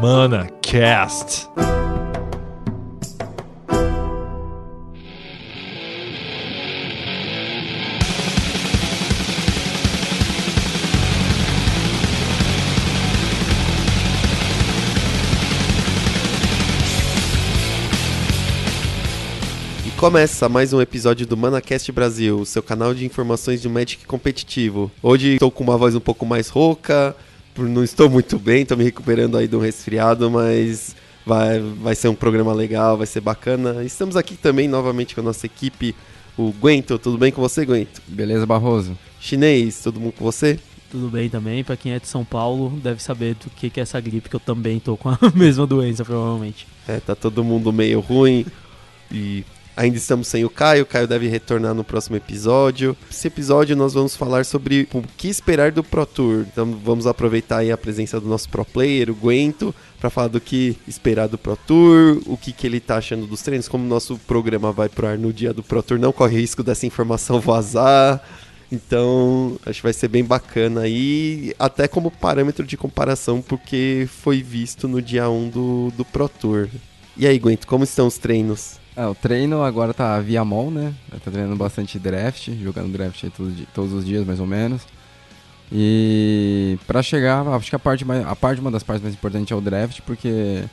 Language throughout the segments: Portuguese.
ManaCast. Começa mais um episódio do ManaCast Brasil, seu canal de informações de Magic competitivo. Hoje estou com uma voz um pouco mais rouca, não estou muito bem, estou me recuperando aí de um resfriado, mas vai ser um programa legal, vai ser bacana. Estamos aqui também novamente com a nossa equipe, o Guento. Tudo bem com você, Guento? Beleza, Barroso? Chinês, todo mundo com você? Tudo bem também, pra quem é de São Paulo deve saber do que é essa gripe, que eu também tô com a mesma doença, provavelmente. Tá todo mundo meio ruim e... ainda estamos sem o Caio deve retornar no próximo episódio. Esse episódio nós vamos falar sobre o que esperar do Pro Tour. Então vamos aproveitar aí a presença do nosso pro player, o Guento, para falar do que esperar do Pro Tour, o que ele tá achando dos treinos. Como o nosso programa vai pro ar no dia do Pro Tour, não corre risco dessa informação vazar. Então acho que vai ser bem bacana aí, até como parâmetro de comparação, porque foi visto no dia 1 do Pro Tour. E aí, Guento, como estão os treinos? O treino agora tá via mall, né? Tá treinando bastante draft, jogando draft aí todos os dias, mais ou menos. E pra chegar, acho que uma das partes mais importantes é o draft, porque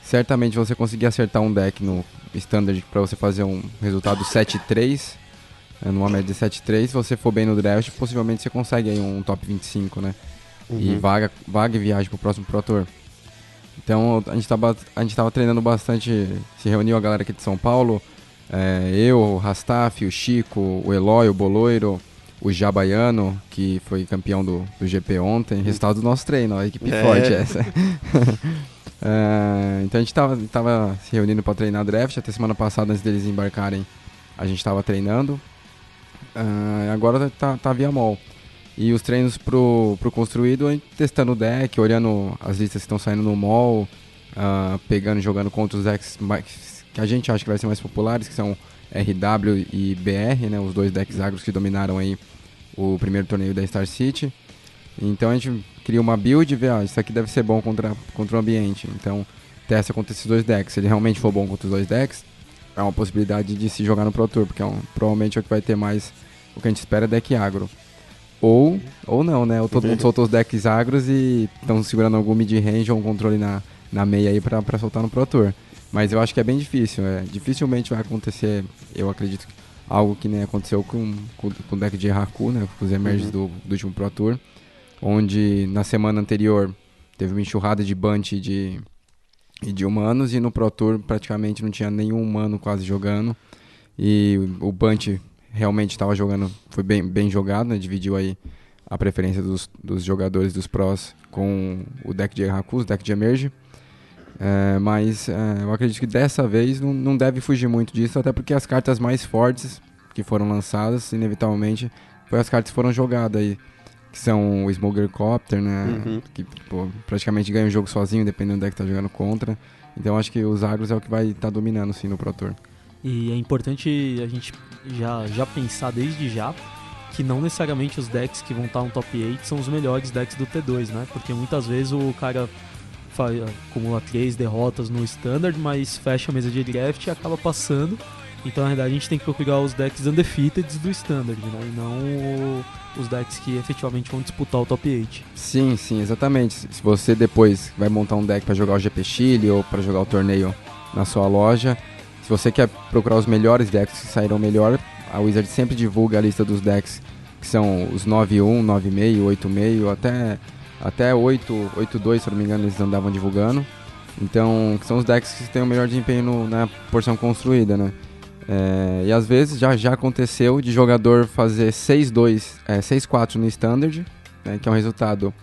certamente você conseguir acertar um deck no standard pra você fazer um resultado 7-3, numa média de 7-3, se você for bem no draft, possivelmente você consegue aí um top 25, né? Uhum. E vaga e viagem pro próximo Pro Tour. Então a gente tava treinando bastante, se reuniu a galera aqui de São Paulo, eu, o Rastaf, o Chico, o Eloy, o Boloiro, o Jabaiano, que foi campeão do GP ontem, resultado do nosso treino, a equipe forte essa. Então a gente tava se reunindo para treinar draft, até semana passada, antes deles embarcarem, a gente tava treinando, agora tá via mall. E os treinos pro construído, testando o deck, olhando as listas que estão saindo no mall, pegando e jogando contra os decks que a gente acha que vai ser mais populares, que são RW e BR, né, os dois decks agros que dominaram aí o primeiro torneio da Star City. Então a gente cria uma build e vê, isso aqui deve ser bom contra o ambiente. Então testa contra esses dois decks. Se ele realmente for bom contra os dois decks, é uma possibilidade de se jogar no Pro Tour, porque provavelmente é o que vai ter mais, o que a gente espera é deck agro. Ou não, né? Ou todo mundo soltou os decks agros e estão segurando algum mid-range ou um controle na meia aí pra soltar no Pro Tour. Mas eu acho que é bem difícil. Dificilmente vai acontecer, eu acredito, algo que nem aconteceu com o deck de Haku, né? Com os emerges do último Pro Tour. Onde na semana anterior teve uma enxurrada de Bunt e de humanos. E no Pro Tour praticamente não tinha nenhum humano quase jogando. E o Bunt realmente estava jogando, foi bem jogado, né? Dividiu aí a preferência dos jogadores dos pros com o deck de Haku, o deck de Emerge. Mas eu acredito que dessa vez não deve fugir muito disso, até porque as cartas mais fortes que foram lançadas, inevitavelmente, foi as cartas que foram jogadas aí, que são o Smoker Copter, né? Que praticamente ganha o jogo sozinho, dependendo do deck que tá jogando contra. Então acho que os agros é o que vai estar dominando sim no Pro Tour. E é importante a gente já pensar desde já que não necessariamente os decks que vão estar no top 8 são os melhores decks do T2, né? Porque muitas vezes o cara acumula 3 derrotas no Standard, mas fecha a mesa de draft e acaba passando. Então na verdade a gente tem que procurar os decks undefeated do Standard, né? E não os decks que efetivamente vão disputar o top 8. Sim, exatamente. Se você depois vai montar um deck para jogar o GP Chile ou para jogar o torneio na sua loja, se você quer procurar os melhores decks que saíram melhor, a Wizard sempre divulga a lista dos decks que são os 9-1, 9,5, 8,5, até 8-2, se eu não me engano, eles andavam divulgando. Então, que são os decks que têm o melhor desempenho na porção construída, né? E às vezes já aconteceu de jogador fazer 6-2, 6-4 no Standard, né, que é um resultado...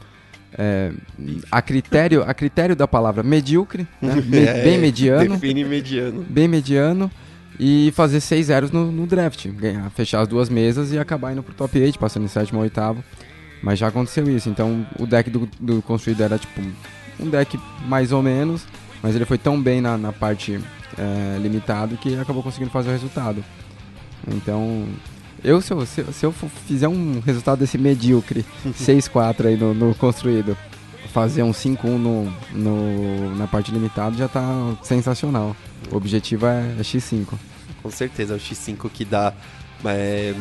a critério da palavra medíocre, né? Bem mediano. Define mediano. Bem mediano. E fazer 6 zeros no draft. Fechar as duas mesas e acabar indo pro top 8, passando em 7º ou 8º. Mas já aconteceu isso. Então o deck do construído era tipo um deck mais ou menos, mas ele foi tão bem na parte limitada que acabou conseguindo fazer o resultado. Então... se eu fizer um resultado desse medíocre, 6-4 aí no construído, fazer um 5-1 na parte limitada já tá sensacional. O objetivo é X5. Com certeza, é o X5 que dá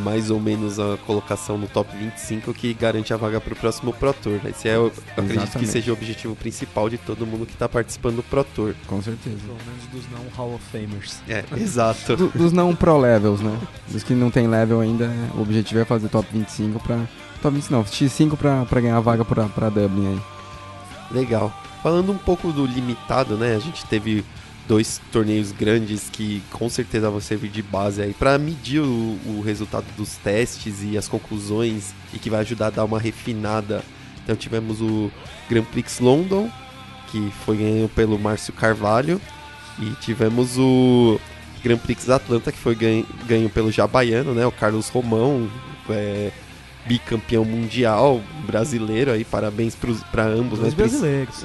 mais ou menos a colocação no top 25 que garante a vaga para o próximo Pro Tour. Esse eu acredito que seja o objetivo principal de todo mundo que está participando do Pro Tour. Com certeza. Pelo menos dos não Hall of Famers. Exato. Dos não Pro Levels, né? Dos que não tem level ainda, o objetivo é fazer top 25 para... Top 25 não, X5 para ganhar a vaga para Dublin aí. Legal. Falando um pouco do limitado, né? A gente teve 2 torneios grandes que com certeza vão servir de base aí para medir o resultado dos testes e as conclusões e que vai ajudar a dar uma refinada. Então tivemos o Grand Prix London, que foi ganho pelo Márcio Carvalho, e tivemos o Grand Prix Atlanta, que foi ganho pelo Jabaiano, né? O Carlos Romão, bicampeão mundial brasileiro aí, parabéns para ambos. Dois brasileiros.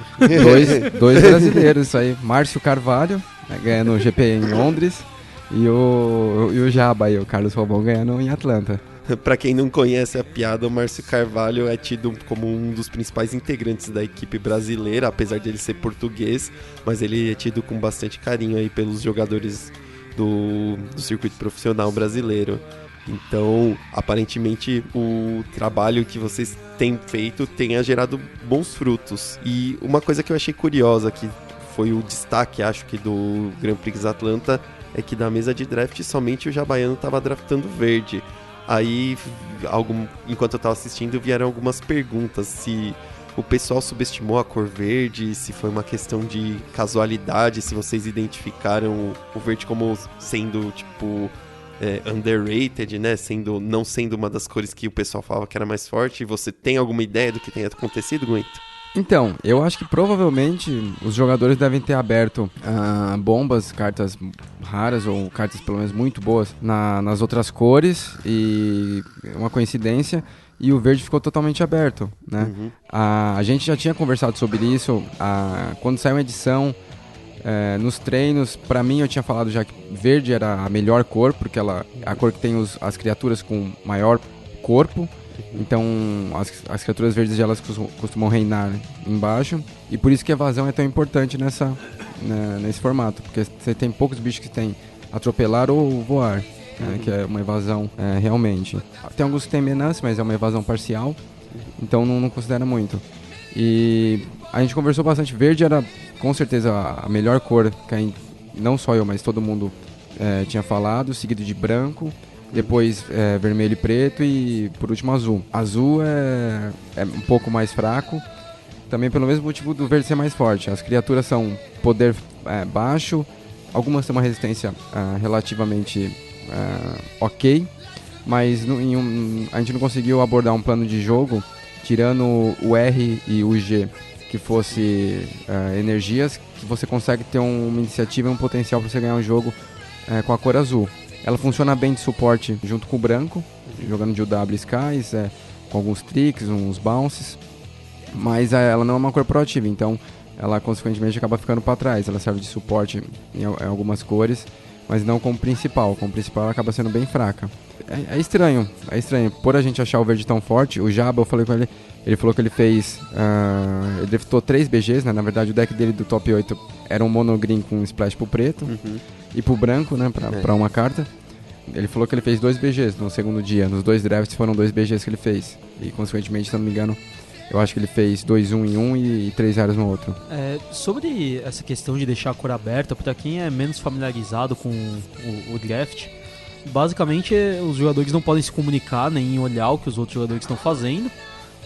Dois brasileiros, isso aí. Márcio Carvalho, né, ganhando o GP em Londres, e o Jaba aí, o Carlos Romão, ganhando em Atlanta. Para quem não conhece a piada, o Márcio Carvalho é tido como um dos principais integrantes da equipe brasileira, apesar de ele ser português, mas ele é tido com bastante carinho aí pelos jogadores do circuito profissional brasileiro. Então, aparentemente, o trabalho que vocês têm feito tenha gerado bons frutos. E uma coisa que eu achei curiosa, que foi o destaque, acho que, do Grand Prix Atlanta, é que da mesa de draft somente o Jabaiano estava draftando verde. Aí, enquanto eu estava assistindo, vieram algumas perguntas, se o pessoal subestimou a cor verde, se foi uma questão de casualidade, se vocês identificaram o verde como sendo, tipo... underrated, né? Não sendo uma das cores que o pessoal falava que era mais forte. Você tem alguma ideia do que tenha acontecido, Guento? Então, eu acho que provavelmente os jogadores devem ter aberto bombas, cartas raras ou cartas pelo menos muito boas nas outras cores, e uma coincidência, e o verde ficou totalmente aberto, né? Uhum. A gente já tinha conversado sobre isso quando saiu uma edição. Nos treinos, pra mim, eu tinha falado já que verde era a melhor cor, porque ela é a cor que tem as criaturas com maior corpo. Então as criaturas verdes elas costumam reinar embaixo, e por isso que a evasão é tão importante nesse formato, porque você tem poucos bichos que tem atropelar ou voar, que é uma evasão realmente. Tem alguns que tem menace, mas é uma evasão parcial, então não considera muito. E a gente conversou bastante. Verde era com certeza a melhor cor, que não só eu, mas todo mundo tinha falado, seguido de branco, depois vermelho e preto, e por último azul. Azul é um pouco mais fraco, também pelo mesmo motivo do verde ser mais forte. As criaturas são poder baixo, algumas têm uma resistência relativamente ok, mas a gente não conseguiu abordar um plano de jogo, tirando o R e o G, que fosse energias, que você consegue ter uma iniciativa e um potencial para você ganhar um jogo com a cor azul. Ela funciona bem de suporte junto com o branco, jogando de UW Skies, com alguns tricks, uns bounces, mas ela não é uma cor proativa, então ela consequentemente acaba ficando para trás. Ela serve de suporte em algumas cores, mas não como principal. Como principal ela acaba sendo bem fraca. É estranho. Por a gente achar o verde tão forte, o Jaba, eu falei com ele, ele falou que ele fez... ele draftou 3 BGs, né? Na verdade o deck dele do top 8 era um monogreen com splash pro preto e pro branco, né? Pra uma carta. Ele falou que ele fez 2 BGs no segundo dia. Nos 2 drafts foram 2 BGs que ele fez. E consequentemente, se não me engano, eu acho que ele fez 2-1 em um e 3-0 no outro. Sobre essa questão de deixar a cor aberta, para quem é menos familiarizado com o draft, basicamente os jogadores não podem se comunicar nem olhar o que os outros jogadores estão fazendo,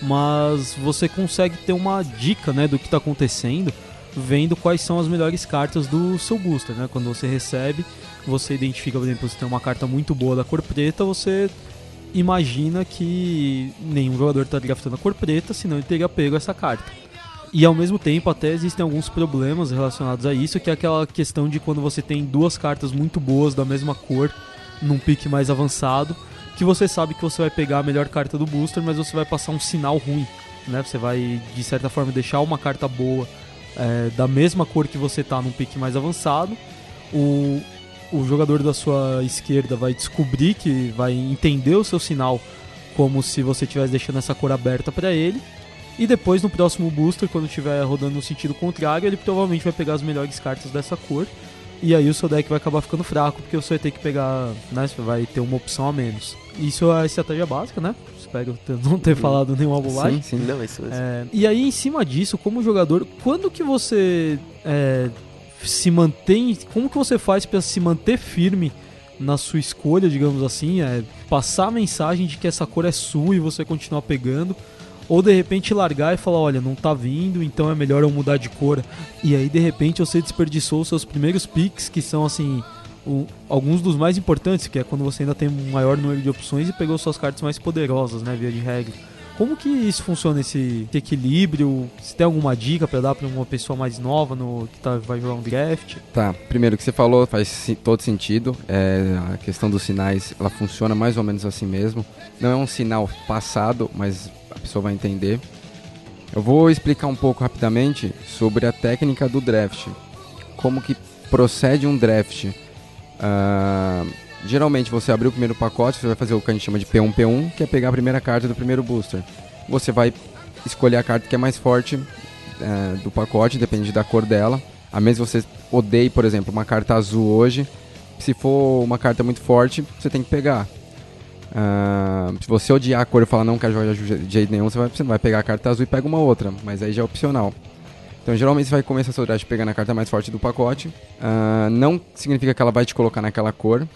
mas você consegue ter uma dica, né, do que está acontecendo, vendo quais são as melhores cartas do seu booster, né? Quando você recebe, você identifica, por exemplo, se tem uma carta muito boa da cor preta, você imagina que nenhum jogador está draftando a cor preta, senão ele teria pego essa carta. E ao mesmo tempo até existem alguns problemas relacionados a isso, que é aquela questão de quando você tem 2 cartas muito boas da mesma cor num pique mais avançado, que você sabe que você vai pegar a melhor carta do booster, mas você vai passar um sinal ruim, né? Você vai, de certa forma, deixar uma carta boa da mesma cor que você tá num pique mais avançado. O jogador da sua esquerda vai descobrir, que vai entender o seu sinal como se você estivesse deixando essa cor aberta para ele, E depois, no próximo booster, quando estiver rodando no sentido contrário, ele provavelmente vai pegar as melhores cartas dessa cor. E aí o seu deck vai acabar ficando fraco, porque você vai ter que pegar, né? Você vai ter uma opção a menos. Isso é a estratégia básica, né? Espero não ter falado nenhuma bobagem. Sim, não, é isso mesmo. E aí, em cima disso, como jogador, quando que você se mantém... Como que você faz para se manter firme na sua escolha, digamos assim? Passar a mensagem de que essa cor é sua e você continuar pegando... Ou de repente largar e falar, olha, não tá vindo, então é melhor eu mudar de cor. E aí de repente você desperdiçou os seus primeiros picks, que são assim, alguns dos mais importantes, que é quando você ainda tem um maior número de opções e pegou suas cartas mais poderosas, né, via de regra. Como que isso funciona, esse equilíbrio? Se tem alguma dica pra dar pra uma pessoa mais nova que vai jogar um draft? Tá, primeiro o que você falou faz todo sentido. A questão dos sinais, ela funciona mais ou menos assim mesmo. Não é um sinal passado, mas a pessoa vai entender. Eu vou explicar um pouco rapidamente sobre a técnica do draft. Como que procede um draft. Geralmente você abriu o primeiro pacote, você vai fazer o que a gente chama de P1, que é pegar a primeira carta do primeiro booster. Você vai escolher a carta que é mais forte do pacote, depende da cor dela. A menos que você odeie, por exemplo, uma carta azul hoje, se for uma carta muito forte, você tem que pegar. Se você odiar a cor e falar não quero jogar de jeito nenhum, você vai pegar a carta azul e pega uma outra, mas aí já é opcional. Então geralmente você vai começar seu draft pegando a carta mais forte do pacote. Não significa que ela vai te colocar naquela cor,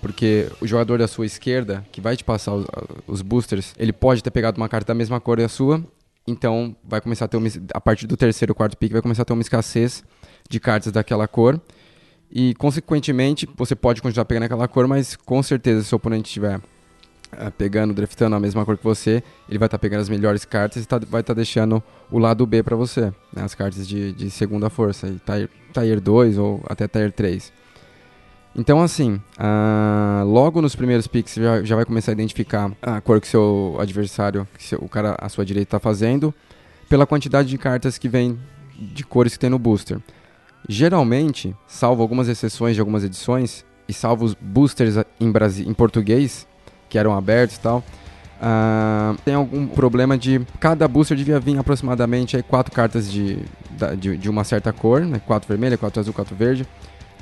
porque o jogador da sua esquerda, que vai te passar os boosters, ele pode ter pegado uma carta da mesma cor da sua, então vai começar a ter a partir do terceiro ou quarto pick vai começar a ter uma escassez de cartas daquela cor, e consequentemente você pode continuar pegando aquela cor, mas com certeza se o oponente estiver draftando a mesma cor que você, ele vai estar pegando as melhores cartas e vai estar deixando o lado B para você, né, as cartas de segunda força, Tier 2 ou até Tier 3. Então assim, logo nos primeiros picks você já vai começar a identificar a cor que seu adversário, o cara à sua direita está fazendo, pela quantidade de cartas que vem de cores que tem no booster. Geralmente, salvo algumas exceções de algumas edições, e salvo os boosters em português, que eram abertos e tal, tem algum problema de cada booster devia vir aproximadamente 4 cartas de uma certa cor, né? 4 vermelha, 4 azul, 4 verde,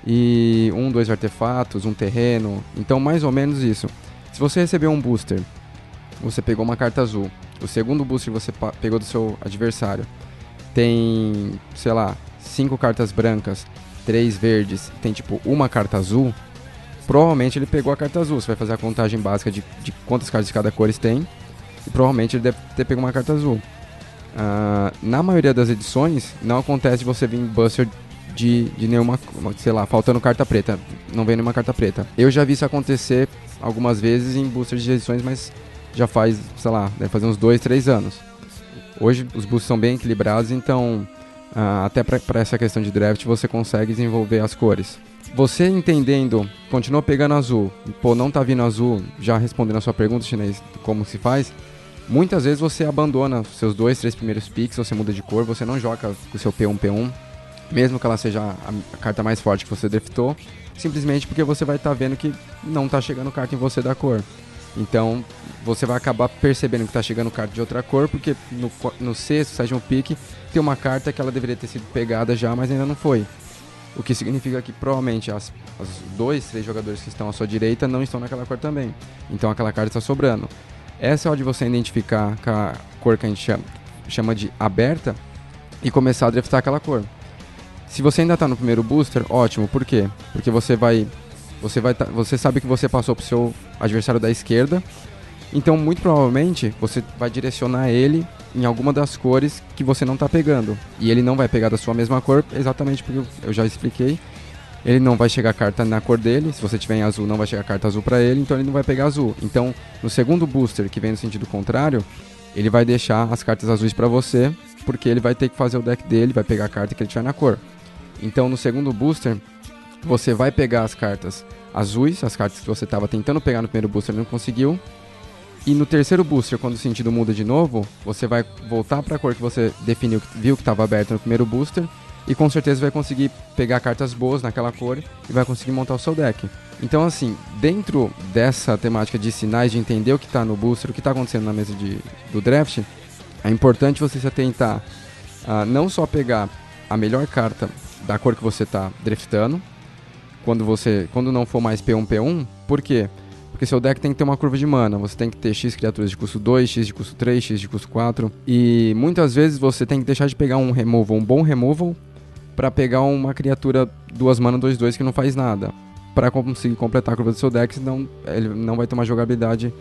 e 2 artefatos, um terreno, então mais ou menos isso. Se você recebeu um booster, você pegou uma carta azul, o segundo booster que você pegou do seu adversário tem, sei lá, 5 cartas brancas, 3 verdes, tem tipo uma carta azul, provavelmente ele pegou a carta azul. Você vai fazer a contagem básica de quantas cartas de cada cor tem, e provavelmente ele deve ter pego uma carta azul. Na maioria das edições não acontece de você vir booster de nenhuma, sei lá, faltando carta preta, não vem nenhuma carta preta. Eu já vi isso acontecer algumas vezes em boosters de edições, mas já faz, sei lá, deve fazer uns 2, 3 anos. Hoje os boosters são bem equilibrados, então até para essa questão de draft você consegue desenvolver as cores. Você entendendo, continua pegando azul, não tá vindo azul, já respondendo a sua pergunta, chinês, como se faz, muitas vezes você abandona seus 2, 3 primeiros picks, você muda de cor, você não joga com o seu P1, mesmo que ela seja a carta mais forte que você draftou, simplesmente porque você vai estar vendo que não está chegando carta em você da cor. Então você vai acabar percebendo que está chegando carta de outra cor, porque no sexto, sétimo pick tem uma carta que ela deveria ter sido pegada já, mas ainda não foi. O que significa que provavelmente os 2, 3 jogadores que estão à sua direita não estão naquela cor também. Então aquela carta está sobrando. Essa é a hora de você identificar a cor que a gente chama de aberta e começar a draftar aquela cor. Se você ainda está no primeiro booster, ótimo. Por quê? Porque você sabe que você passou para o seu adversário da esquerda, então muito provavelmente você vai direcionar ele em alguma das cores que você não está pegando. E ele não vai pegar da sua mesma cor, exatamente porque eu já expliquei. Ele não vai chegar carta na cor dele, se você tiver em azul não vai chegar carta azul para ele, então ele não vai pegar azul. Então no segundo booster, que vem no sentido contrário, ele vai deixar as cartas azuis para você, porque ele vai ter que fazer o deck dele, vai pegar a carta que ele tiver na cor. Então no segundo booster, você vai pegar as cartas azuis, as cartas que você estava tentando pegar no primeiro booster e não conseguiu. E no terceiro booster, quando o sentido muda de novo, você vai voltar para a cor que você definiu, viu que estava aberta no primeiro booster, e com certeza vai conseguir pegar cartas boas naquela cor e vai conseguir montar o seu deck. Então assim, dentro dessa temática de sinais, de entender o que está no booster, o que está acontecendo na mesa do draft, é importante você se atentar a não só pegar a melhor carta da cor que você está draftando, quando não for mais P1, P1, por quê? Porque seu deck tem que ter uma curva de mana, você tem que ter X criaturas de custo 2, X de custo 3, X de custo 4, e muitas vezes você tem que deixar de pegar um bom removal, para pegar uma criatura 2 mana 2/2 que não faz nada, para conseguir completar a curva do seu deck, senão ele não vai ter uma jogabilidade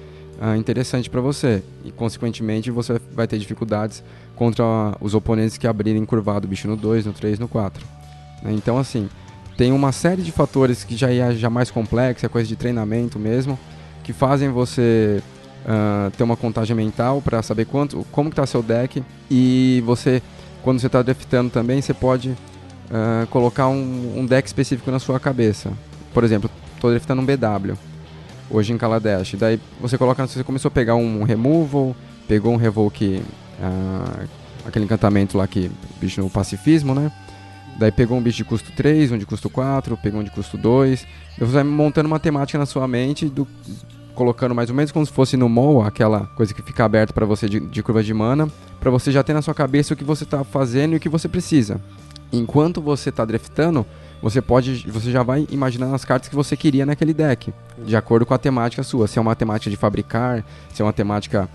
interessante para você, e consequentemente você vai ter dificuldades contra os oponentes que abrirem curvado o bicho no 2, no 3, no 4. Então assim, tem uma série de fatores que já é mais complexo, é coisa de treinamento mesmo, que fazem você ter uma contagem mental para saber como está seu deck, e você, quando você está draftando também, você pode colocar um deck específico na sua cabeça. Por exemplo, estou draftando um BW hoje em Kaladesh, daí você começou a pegar um removal, pegou um revoke, aquele encantamento lá que bicho no pacifismo, né? Daí pegou um bicho de custo 3, um de custo 4, pegou um de custo 2. Você vai montando uma temática na sua mente, colocando mais ou menos como se fosse no mall, aquela coisa que fica aberta para você de curva de mana, para você já ter na sua cabeça o que você está fazendo e o que você precisa. Enquanto você está draftando, você já vai imaginando as cartas que você queria naquele deck, de acordo com a temática sua. Se é uma temática de fabricar, se é uma temática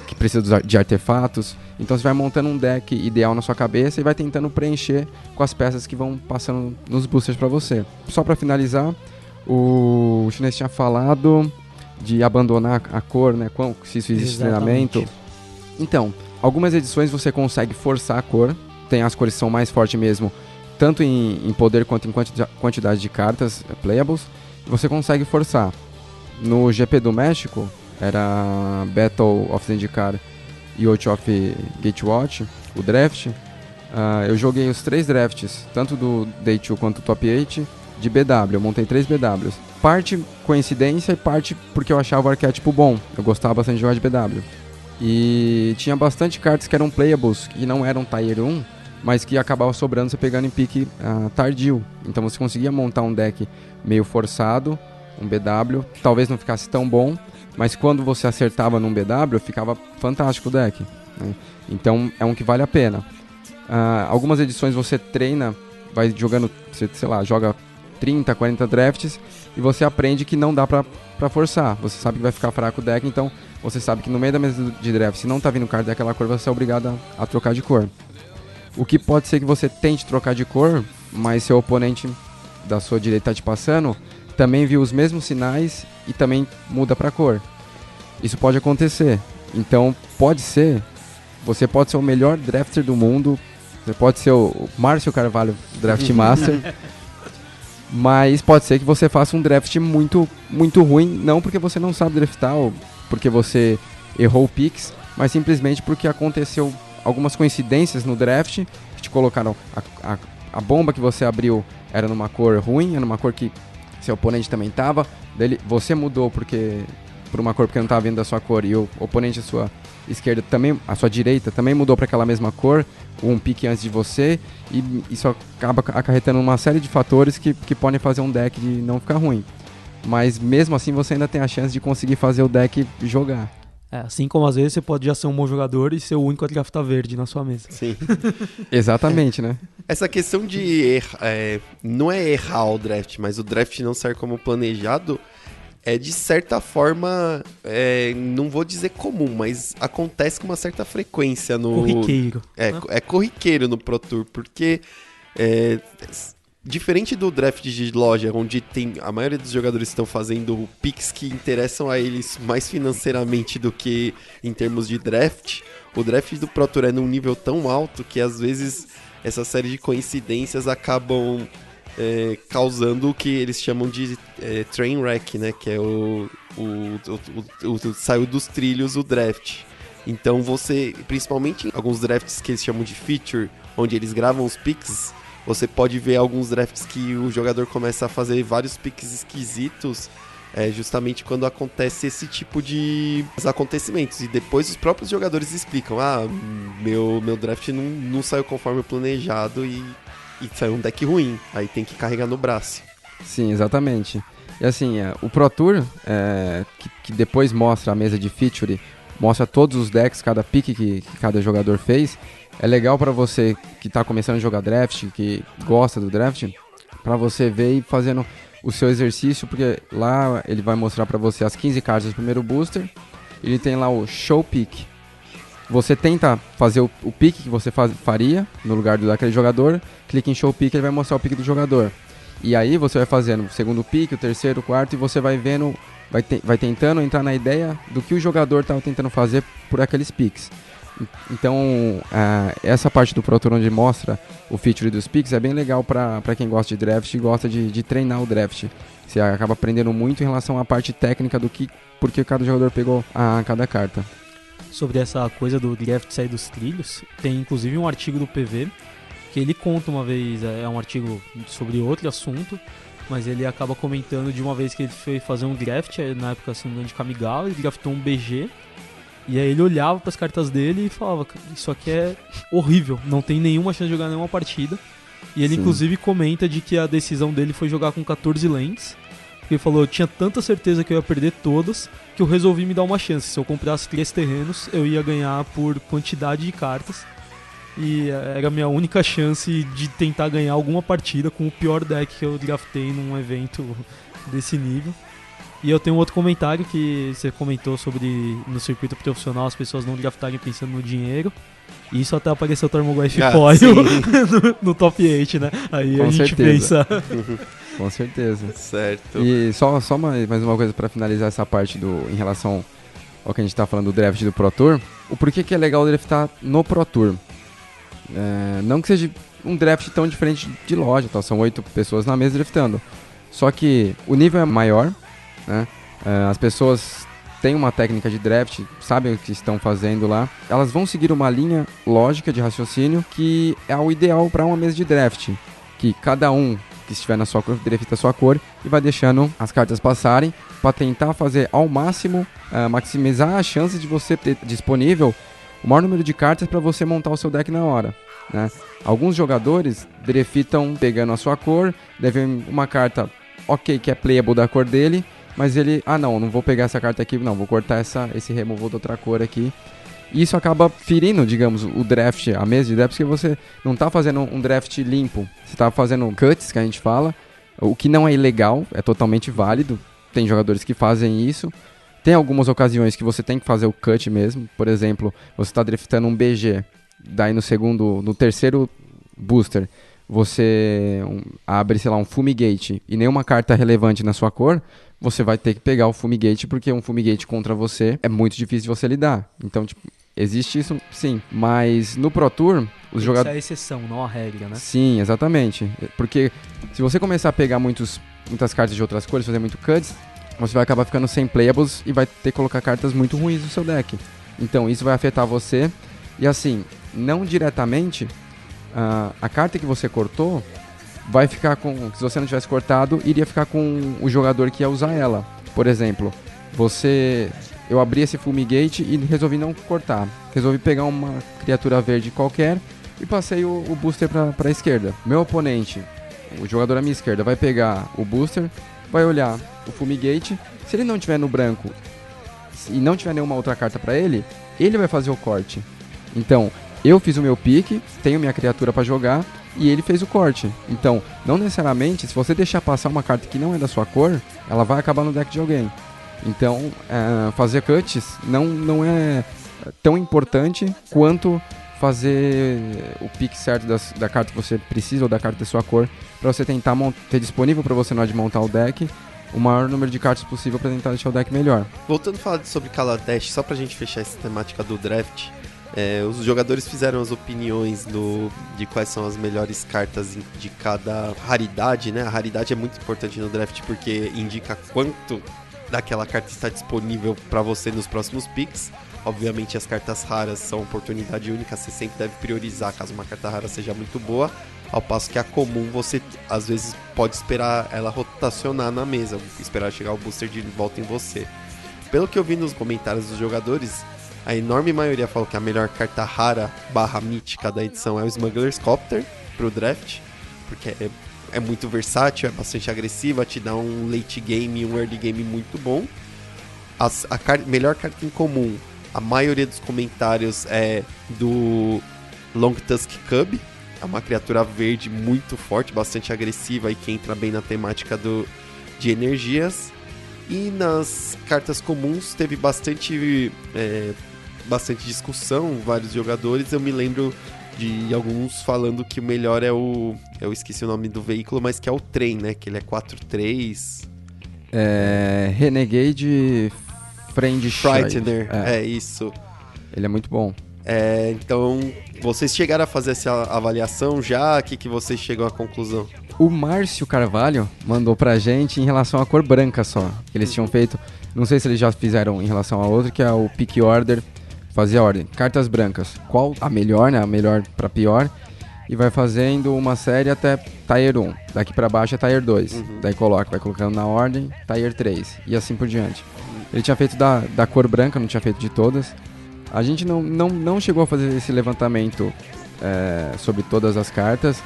que precisa de artefatos. Então você vai montando um deck ideal na sua cabeça e vai tentando preencher com as peças que vão passando nos boosters para você. Só para finalizar, o chinês tinha falado de abandonar a cor, né? Se isso existe treinamento. Então, algumas edições você consegue forçar a cor. Tem as cores que são mais fortes mesmo, tanto em poder quanto em quantidade de cartas playables. Você consegue forçar. No GP do México, era Battle of Zendikar e Oath of Gatewatch, o draft. Eu joguei os 3 drafts, tanto do Day 2 quanto do Top 8, de BW. Eu montei 3 BWs. Parte coincidência e parte porque eu achava o arquétipo bom. Eu gostava bastante de jogar de BW. E tinha bastante cartas que eram playables, que não eram Tier 1, mas que acabava sobrando você pegando em pique tardio. Então você conseguia montar um deck meio forçado, um BW, talvez não ficasse tão bom, mas quando você acertava num BW, ficava fantástico o deck, né? Então é um que vale a pena. Algumas edições você treina, vai jogando, sei lá, joga 30, 40 drafts, e você aprende que não dá pra forçar. Você sabe que vai ficar fraco o deck, então você sabe que no meio da mesa de draft, se não tá vindo card daquela cor, você é obrigado a trocar de cor. O que pode ser que você tente trocar de cor, mas seu oponente da sua direita tá te passando, também viu os mesmos sinais e também muda pra cor. Isso pode acontecer. Então você pode ser o melhor drafter do mundo, você pode ser o Márcio Carvalho Draft Master, mas pode ser que você faça um draft muito, muito ruim, não porque você não sabe draftar ou porque você errou picks, mas simplesmente porque aconteceu algumas coincidências no draft que te colocaram a bomba que você abriu era numa cor ruim, era numa cor que seu oponente também tava, você mudou por uma cor porque não estava vindo da sua cor, e o oponente à sua esquerda também, à sua direita também mudou para aquela mesma cor, um pique antes de você, e isso acaba acarretando uma série de fatores que podem fazer um deck de não ficar ruim. Mas mesmo assim você ainda tem a chance de conseguir fazer o deck jogar. Assim como às vezes você pode já ser um bom jogador e ser o único a draftar verde na sua mesa. Sim. Exatamente, né? Essa questão de não é errar o draft, mas o draft não sair como planejado, é de certa forma, não vou dizer comum, mas acontece com uma certa frequência no... Corriqueiro. É corriqueiro no Pro Tour, porque diferente do draft de loja, onde a maioria dos jogadores estão fazendo picks que interessam a eles mais financeiramente do que em termos de draft, o draft do Pro Tour é num nível tão alto que às vezes essa série de coincidências acabam causando o que eles chamam de train wreck, né? Que é saiu dos trilhos o draft. Então você, principalmente em alguns drafts que eles chamam de feature, onde eles gravam os picks, você pode ver alguns drafts que o jogador começa a fazer vários picks esquisitos, justamente quando acontece esse tipo de acontecimentos. E depois os próprios jogadores explicam, meu draft não saiu conforme planejado e saiu um deck ruim, aí tem que carregar no braço. Sim, exatamente. E assim, o Pro Tour, que depois mostra a mesa de feature mostra todos os decks, cada pick que cada jogador fez. É legal para você que está começando a jogar draft, que gosta do draft, para você ver e fazendo o seu exercício, porque lá ele vai mostrar para você as 15 cartas do primeiro booster. Ele tem lá o Show Pick. Você tenta fazer o pick que você faria no lugar daquele jogador, clica em Show Pick, ele vai mostrar o pick do jogador. E aí você vai fazendo o segundo pick, o terceiro, o quarto, e você vai vendo, vai tentando entrar na ideia do que o jogador estava tentando fazer por aqueles picks. Então, essa parte do Pro Tour onde mostra o feature dos picks é bem legal para quem gosta de draft e gosta de treinar o draft. Você acaba aprendendo muito em relação à parte técnica do que, porque cada jogador pegou cada carta. Sobre essa coisa do draft sair dos trilhos, tem inclusive um artigo do PV que ele conta uma vez, é um artigo sobre outro assunto, mas ele acaba comentando de uma vez que ele foi fazer um draft, na época assim, de Kamigawa, ele draftou um BG. E aí ele olhava para as cartas dele e falava, isso aqui é horrível, não tem nenhuma chance de jogar nenhuma partida. E ele inclusive comenta de que a decisão dele foi jogar com 14 lands. Ele falou, eu tinha tanta certeza que eu ia perder todas, que eu resolvi me dar uma chance. Se eu comprasse 3 terrenos, eu ia ganhar por quantidade de cartas. E era a minha única chance de tentar ganhar alguma partida com o pior deck que eu draftei num evento desse nível. E eu tenho um outro comentário que você comentou sobre no circuito profissional as pessoas não draftarem pensando no dinheiro. E isso até apareceu o Tarmogoyf Foil no top 8, né? Aí com a gente certeza. pensa... Com certeza. Certo. E só mais uma coisa para finalizar essa parte em relação ao que a gente tá falando do draft do Pro Tour. O porquê que é legal draftar no Pro Tour. Não que seja um draft tão diferente de loja, tá? São 8 pessoas na mesa draftando. Só que o nível é maior, né? As pessoas têm uma técnica de draft, sabem o que estão fazendo lá. Elas vão seguir uma linha lógica de raciocínio que é o ideal para uma mesa de draft. Que cada um que estiver na sua cor, drafta a sua cor e vai deixando as cartas passarem para tentar fazer ao máximo, maximizar a chance de você ter disponível o maior número de cartas para você montar o seu deck na hora, né? Alguns jogadores draftam pegando a sua cor, devem uma carta ok que é playable da cor dele, mas ele, não vou pegar essa carta aqui, não, vou cortar esse removal da outra cor aqui. E isso acaba ferindo, digamos, o draft, a mesa de draft, porque você não está fazendo um draft limpo, você está fazendo cuts, que a gente fala, o que não é ilegal, é totalmente válido, tem jogadores que fazem isso. Tem algumas ocasiões que você tem que fazer o cut mesmo, por exemplo, você está draftando um BG, daí no terceiro booster, você abre, sei lá, um Fumigate e nenhuma carta relevante na sua cor, você vai ter que pegar o Fumigate, porque um Fumigate contra você é muito difícil de você lidar. Então, existe isso, sim. Mas no Pro Tour, os jogadores... Isso é a exceção, não a regra, né? Sim, exatamente. Porque se você começar a pegar muitas cartas de outras cores, fazer muito cuts, você vai acabar ficando sem playables e vai ter que colocar cartas muito ruins no seu deck. Então, isso vai afetar você. E assim, não diretamente, a carta que você cortou vai ficar com... Se você não tivesse cortado, iria ficar com o jogador que ia usar ela. Por exemplo, eu abri esse Fumigate e resolvi não cortar. Resolvi pegar uma criatura verde qualquer e passei o booster para a esquerda. Meu oponente, o jogador à minha esquerda, vai pegar o booster, vai olhar o Fumigate. Se ele não tiver no branco e não tiver nenhuma outra carta para ele vai fazer o corte. Então, eu fiz o meu pick, tenho minha criatura para jogar e ele fez o corte. Então, não necessariamente, se você deixar passar uma carta que não é da sua cor, ela vai acabar no deck de alguém. Então, fazer cuts não é tão importante quanto fazer o pick certo da carta que você precisa ou da carta da sua cor, para você tentar ter disponível para você na hora de montar o deck o maior número de cartas possível para tentar deixar o deck melhor. Voltando a falar sobre Kaladesh, só pra gente fechar essa temática do draft, os jogadores fizeram as opiniões de quais são as melhores cartas de cada raridade, né? A raridade é muito importante no draft porque indica quanto daquela carta está disponível para você nos próximos picks. Obviamente as cartas raras são oportunidade única, você sempre deve priorizar caso uma carta rara seja muito boa, ao passo que a comum você às vezes pode esperar ela rotacionar na mesa, esperar chegar o booster de volta em você. Pelo que eu vi nos comentários dos jogadores, a enorme maioria falou que a melhor carta rara / mítica da edição é o Smuggler's Copter pro draft, porque é muito versátil, é bastante agressiva, te dá um late game e um early game muito bom. A melhor carta em comum A maioria dos comentários é do Longtusk Cub. É uma criatura verde muito forte, bastante agressiva e que entra bem na temática de energias. E nas cartas comuns teve bastante discussão, vários jogadores. Eu me lembro de alguns falando que o melhor eu esqueci o nome do veículo, mas que é o trem, né? Que ele é 4/3. Renegade Frightener. É isso. Ele é muito bom. Então, vocês chegaram a fazer essa avaliação já? O que vocês chegam à conclusão? O Márcio Carvalho mandou pra gente em relação à cor branca só. Eles tinham feito, não sei se eles já fizeram em relação a outro, que é o Pick Order, fazer a ordem. Cartas brancas. Qual a melhor, né? A melhor pra pior. E vai fazendo uma série até Tier 1. Daqui pra baixo é Tier 2. Daí vai colocando na ordem, Tier 3. E assim por diante. Ele tinha feito da cor branca, não tinha feito de todas. A gente não chegou a fazer esse levantamento sobre todas as cartas,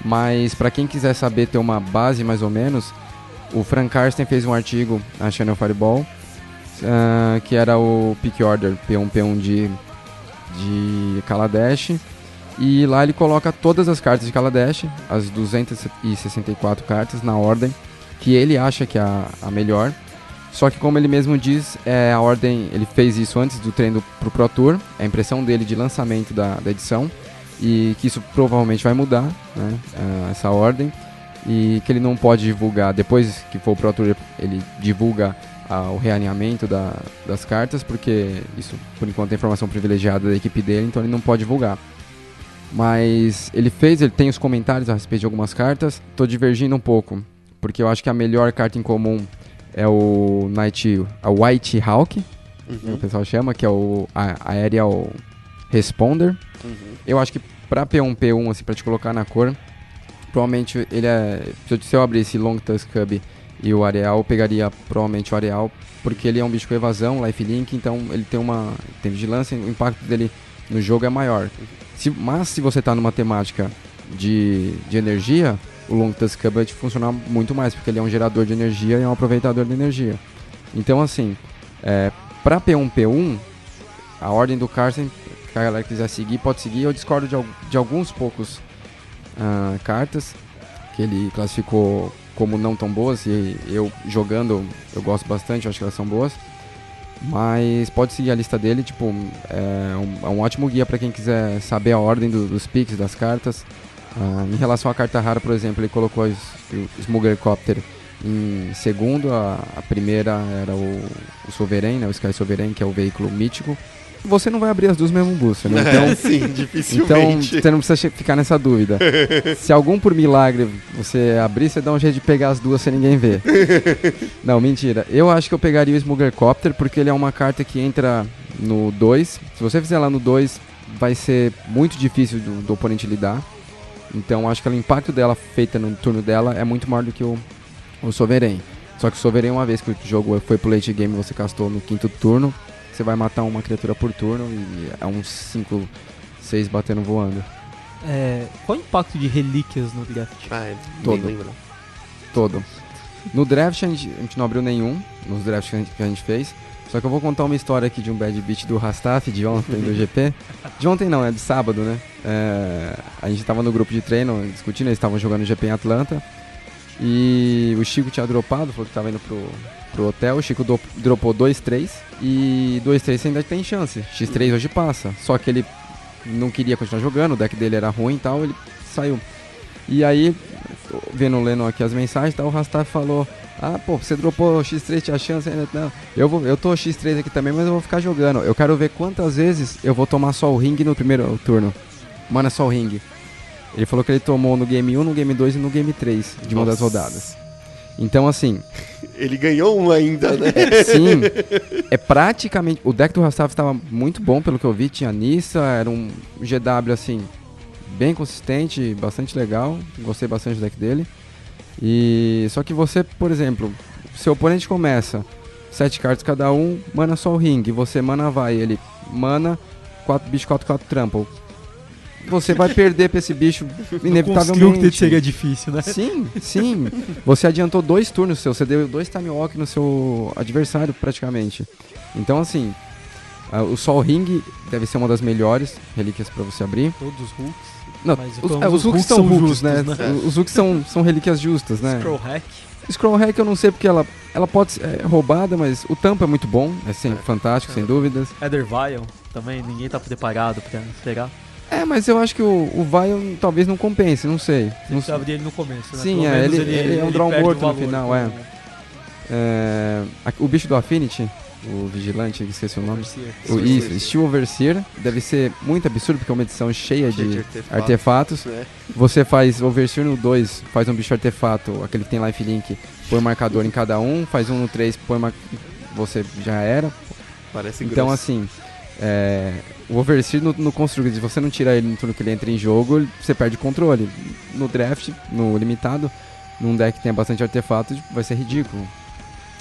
mas para quem quiser saber, ter uma base mais ou menos, o Frank Karsten fez um artigo na Channel Fireball, que era o Pick Order P1 de Kaladesh, e lá ele coloca todas as cartas de Kaladesh, as 264 cartas na ordem, que ele acha que é a melhor. Só que, como ele mesmo diz, a ordem, ele fez isso antes do treino pro Pro Tour, é a impressão dele de lançamento da edição, e que isso provavelmente vai mudar, né, essa ordem, e que ele não pode divulgar, depois que for o Pro Tour, ele divulga o realinhamento das cartas, porque isso, por enquanto, é informação privilegiada da equipe dele, então ele não pode divulgar. Mas ele tem os comentários a respeito de algumas cartas, tô divergindo um pouco, porque eu acho que a melhor carta em comum é o a White Hawk, que o pessoal chama, que é a Aerial Responder. Eu acho que pra P1, assim, pra te colocar na cor, provavelmente ele se eu abrir esse Longtusk Cub e o Areal, eu pegaria provavelmente o Areal, porque ele é um bicho com evasão, lifelink, então ele tem vigilância, o impacto dele no jogo é maior. Mas se você tá numa temática de energia, o Longtusk Cub vai te funcionar muito mais, porque ele é um gerador de energia e é um aproveitador de energia. Então, assim, pra P1, a ordem do Carsten, que a galera quiser seguir, pode seguir. Eu discordo de alguns poucos cartas que ele classificou como não tão boas, e eu jogando, eu gosto bastante, eu acho que elas são boas. Mas pode seguir a lista dele, tipo, é um ótimo guia para quem quiser saber a ordem dos picks, das cartas. Em relação à carta rara, por exemplo, ele colocou o Smuggercopter em segundo. A primeira era o Sovereign, né, o Sky Sovereign, que é o veículo mítico. Você não vai abrir as duas no mesmo booster, né? Então, sim, dificilmente. Então você não precisa ficar nessa dúvida. Se algum por milagre você abrir, você dá um jeito de pegar as duas sem ninguém ver. Não, mentira. Eu acho que eu pegaria o Smuggercopter, porque ele é uma carta que entra no 2. Se você fizer lá no 2, vai ser muito difícil do oponente lidar. Então acho que o impacto dela feita no turno dela é muito maior do que o Sovereign. Só que o Sovereign, uma vez que o jogo foi pro late game, você castou no quinto turno, você vai matar uma criatura por turno e é uns 5, 6 batendo voando. Qual o impacto de relíquias no draft? Todo. No draft a gente não abriu nenhum, nos drafts que a gente fez. Só que eu vou contar uma história aqui de um bad beat do Rastaf de ontem, do GP. De ontem não, de sábado, né? A gente tava no grupo de treino discutindo, eles estavam jogando GP em Atlanta. E o Chico tinha dropado, falou que tava indo pro hotel. O Chico dropou 2-3. E 2-3 ainda tem chance. X3 hoje passa. Só que ele não queria continuar jogando, o deck dele era ruim e tal, ele saiu. E aí, lendo aqui as mensagens, tá, o Rastaf falou: você dropou X3, tinha chance ainda? Não, eu tô X3 aqui também, mas eu vou ficar jogando. Eu quero ver quantas vezes eu vou tomar só o ring no primeiro turno. Mano, é só o ring. Ele falou que ele tomou no Game 1, no Game 2 e no Game 3 de uma das rodadas. Então, assim... Ele ganhou um ainda, né? Sim. Praticamente... O deck do Rastaf estava muito bom, pelo que eu vi. Tinha Nissa, era um GW, assim, bem consistente, bastante legal. Gostei bastante do deck dele. Só que você, por exemplo, seu oponente começa 7 cartas cada um, mana só o ring. Você mana vai, ele mana 4 bicho 4/4 trample. Você vai perder pra esse bicho inevitavelmente. No seria difícil, né? Sim. Você adiantou 2 turnos seu, você deu 2 time walk no seu adversário praticamente. Então, assim, O Sol Ring deve ser uma das melhores relíquias para você abrir. Todos os hooks. Não, Mas os hooks são hooks, né? justos, Os hooks são relíquias justas, né? Scroll Hack. Scroll Hack eu não sei porque ela pode ser roubada, mas o tampo é muito bom, fantástico, sem dúvidas. Ether Vial também, ninguém tá preparado pra pegar. Mas eu acho que o Vial talvez não compense, não sei. Não Você abrir ele no começo, né? Sim, Pelo menos ele é um draw perde morto o no valor, final, o bicho do Affinity, o Vigilante, esqueci o nome. Isso, Steel Overseer, deve ser muito absurdo, porque é uma edição cheia de artefatos. Você faz Overseer no 2, faz um bicho artefato, aquele que tem lifelink, põe um marcador em cada um, faz um no 3, você já era. Parece então, grosso. assim, o Overseer no construído, se você não tirar ele no turno que ele entra em jogo, você perde o controle. No draft, no limitado, num deck que tenha bastante artefatos, vai ser ridículo.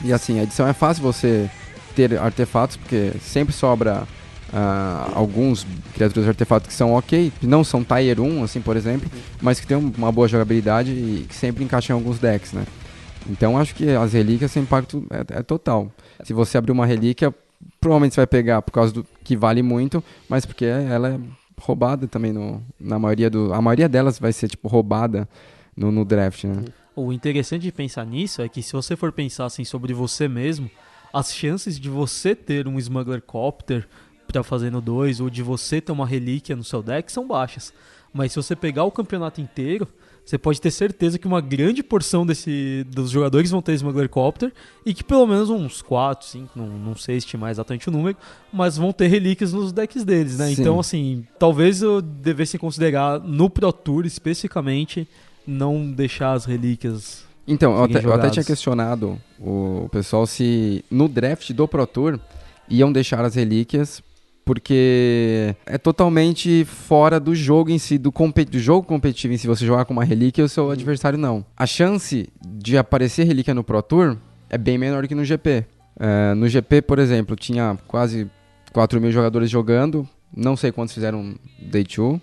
E assim, a edição é fácil você ter artefatos, porque sempre sobra alguns criaturas de artefato que são ok, que não são Tier 1, assim, por exemplo, mas que tem uma boa jogabilidade e que sempre encaixam em alguns decks, né? Então acho que as relíquias, seu impacto é total. Se você abrir uma relíquia, provavelmente você vai pegar por causa do que vale muito, mas porque ela é roubada também na maioria a maioria delas vai ser tipo roubada no draft, né? O interessante de pensar nisso é que se você for pensar assim sobre você mesmo, as chances de você ter um Smuggler Copter pra fazer no 2 ou de você ter uma relíquia no seu deck são baixas. Mas se você pegar o campeonato inteiro, você pode ter certeza que uma grande porção dos jogadores vão ter Smuggler Copter e que pelo menos uns 4, 5, não sei estimar exatamente o número, mas vão ter relíquias nos decks deles, né? Sim. Então, assim, talvez eu devesse considerar no Pro Tour especificamente não deixar as relíquias. Então, eu até jogadas. tinha questionado o pessoal se no draft do Pro Tour iam deixar as relíquias, porque é totalmente fora do jogo em si, do jogo competitivo em si, você jogar com uma relíquia e o seu adversário não. A chance de aparecer relíquia no Pro Tour é bem menor do que no GP. No GP, por exemplo, tinha quase 4.000 jogadores jogando, não sei quantos fizeram Day 2,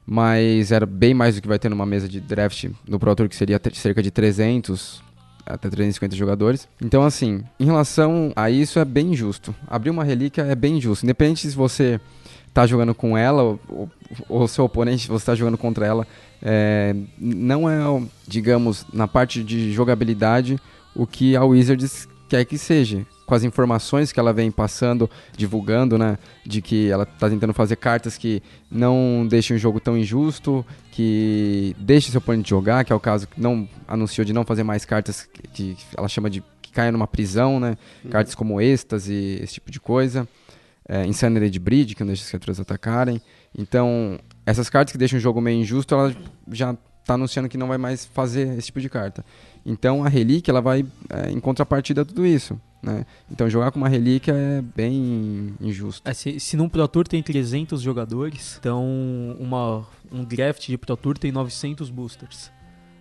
mas era bem mais do que vai ter numa mesa de draft no Pro Tour, que seria cerca de 300 até 350 jogadores. Então, assim, em relação a isso é bem justo. Abrir uma relíquia é bem justo. Independente se você tá jogando com ela ou seu oponente, você tá jogando contra ela, não é, digamos, na parte de jogabilidade, o que a Wizards quer que seja. Com as informações que ela vem passando, divulgando, né? De que ela tá tentando fazer cartas que não deixem o jogo tão injusto, que deixe seu oponente jogar, que é o caso que não anunciou de não fazer mais cartas que ela chama de que caia numa prisão, né? Cartas como êxtase, esse tipo de coisa. Insanity Bridge, que não deixa as criaturas atacarem. Então, essas cartas que deixam o jogo meio injusto, ela já tá anunciando que não vai mais fazer esse tipo de carta. Então, a relíquia, ela vai em contrapartida a tudo isso, né? Então, jogar com uma relíquia é bem injusto. Se num Pro Tour tem 300 jogadores, então um draft de Pro Tour tem 900 boosters,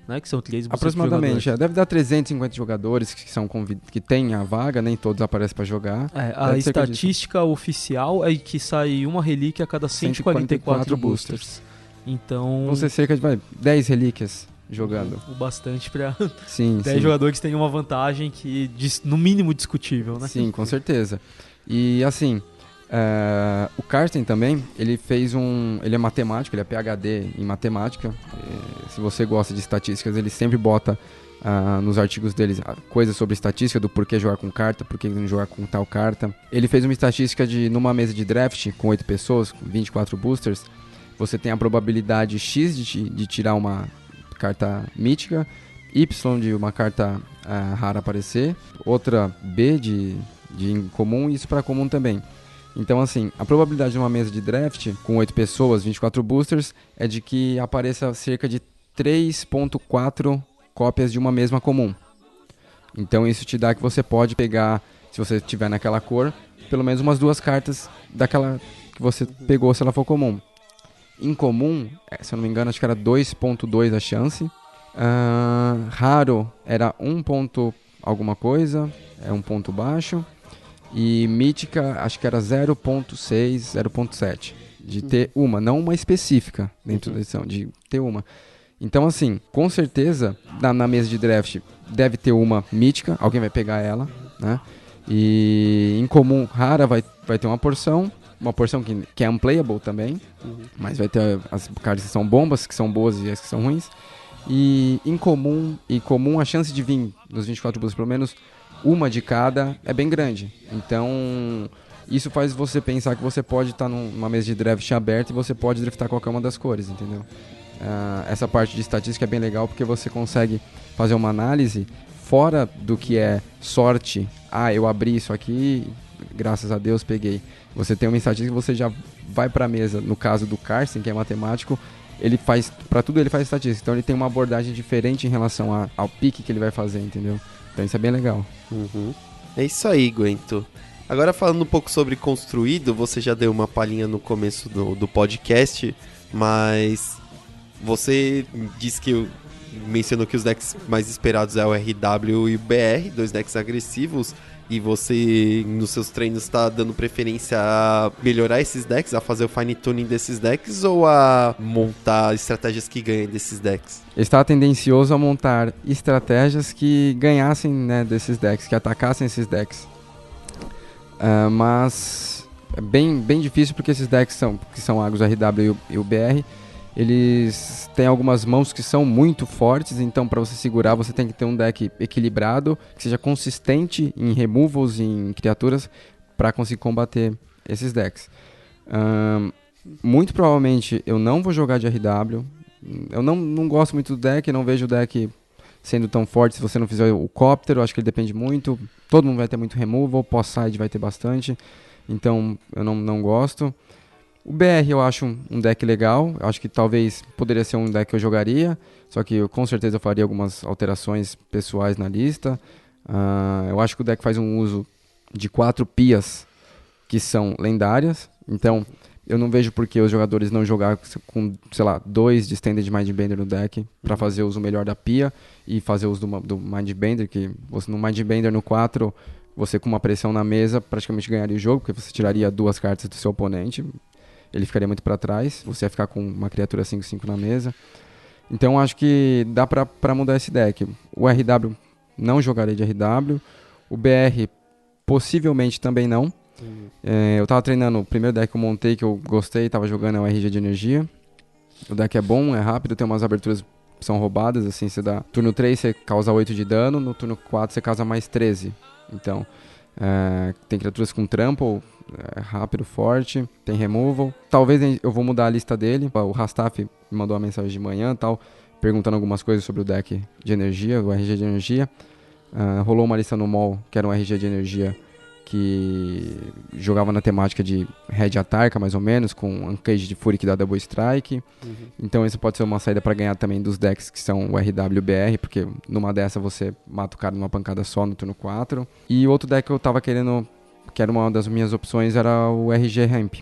né? Que são 3 boosters aproximadamente, deve dar 350 jogadores que tem a vaga, nem todos aparecem para jogar. A estatística oficial é que sai uma relíquia a cada 144 boosters. Então... vão ser cerca de 10 relíquias jogando. O bastante pra 10 jogadores têm uma vantagem que, no mínimo, discutível, né? Sim, com certeza. E assim, o Carsten também, ele é matemático, ele é PhD em matemática. Se você gosta de estatísticas, ele sempre bota nos artigos dele coisas sobre estatística, do porquê jogar com carta, porquê não jogar com tal carta. Ele fez uma estatística numa mesa de draft com 8 pessoas, com 24 boosters, você tem a probabilidade X de tirar uma carta mítica, Y de uma carta rara aparecer, outra B de incomum e isso para comum também. Então, assim, a probabilidade de uma mesa de draft com 8 pessoas, 24 boosters, é de que apareça cerca de 3.4 cópias de uma mesma comum. Então, isso te dá que você pode pegar, se você tiver naquela cor, pelo menos umas 2 cartas daquela que você pegou se ela for comum. Incomum, se eu não me engano, acho que era 2.2 a chance. Raro era 1 ponto alguma coisa, é um ponto baixo. E mítica, acho que era 0.6, 0.7. De ter uma, não uma específica dentro da edição, de ter uma. Então, assim, com certeza, na mesa de draft deve ter uma mítica, alguém vai pegar ela, né? E incomum, rara vai ter uma porção que é unplayable também, mas vai ter as cartas que são bombas, que são boas e as que são ruins. E comum, a chance de vir nos 24 bullets pelo menos uma de cada é bem grande. Então, isso faz você pensar que você pode estar numa mesa de draft aberta e você pode draftar qualquer uma das cores, entendeu? Essa parte de estatística é bem legal porque você consegue fazer uma análise fora do que é sorte. Eu abri isso aqui, graças a Deus peguei. Você tem uma estatística que você já vai para a mesa. No caso do Carsten, que é matemático, ele faz, para tudo ele faz estatística. Então ele tem uma abordagem diferente em relação ao pique que ele vai fazer, entendeu? Então isso é bem legal. É isso aí, Guento. Agora falando um pouco sobre construído, você já deu uma palhinha no começo do podcast, mas você disse que mencionou que os decks mais esperados é o RW e o BR, 2 decks agressivos, e você nos seus treinos está dando preferência a melhorar esses decks, a fazer o fine tuning desses decks ou a montar estratégias que ganhem desses decks? Está tendencioso a montar estratégias que ganhassem, né, desses decks, que atacassem esses decks. Mas é bem difícil porque esses decks que são Agros, RW e o BR, eles têm algumas mãos que são muito fortes, então para você segurar você tem que ter um deck equilibrado, que seja consistente em removals, em criaturas, para conseguir combater esses decks. Muito provavelmente eu não vou jogar de RW, eu não gosto muito do deck, não vejo o deck sendo tão forte se você não fizer o Copter, eu acho que ele depende muito, todo mundo vai ter muito removal, pós-side vai ter bastante, então eu não gosto. O BR eu acho um deck legal, eu acho que talvez poderia ser um deck que eu jogaria, só que eu com certeza faria algumas alterações pessoais na lista. Eu acho que o deck faz um uso de 4 pias que são lendárias, então eu não vejo por que os jogadores não jogar com, sei lá, 2 de Standard Mindbender no deck para fazer uso melhor da pia e fazer uso do Mindbender, que você no Mindbender no 4, você com uma pressão na mesa praticamente ganharia o jogo, porque você tiraria 2 cartas do seu oponente. Ele ficaria muito para trás, você ia ficar com uma criatura 5/5 na mesa. Então acho que dá para mudar esse deck. O RW não jogarei de RW. O BR possivelmente também não. Eu tava treinando, o primeiro deck que eu montei, que eu gostei, tava jogando é o RG de energia. O deck é bom, é rápido, tem umas aberturas que são roubadas, assim, você dá... Turno 3 você causa 8 de dano, no turno 4 você causa mais 13. Então, tem criaturas com trample, rápido, forte, tem removal. Talvez eu vou mudar a lista dele. O Rastaf me mandou uma mensagem de manhã, tal, perguntando algumas coisas sobre o deck de energia, o RG de energia. Rolou uma lista no mall, que era um RG de energia que jogava na temática de Red Atarca, mais ou menos, com Uncaged de Fury que dá Double Strike. Então isso pode ser uma saída para ganhar também dos decks que são o RWBR, porque numa dessa você mata o cara numa pancada só no turno 4. E outro deck que eu tava querendo, que era uma das minhas opções, era o RG Ramp.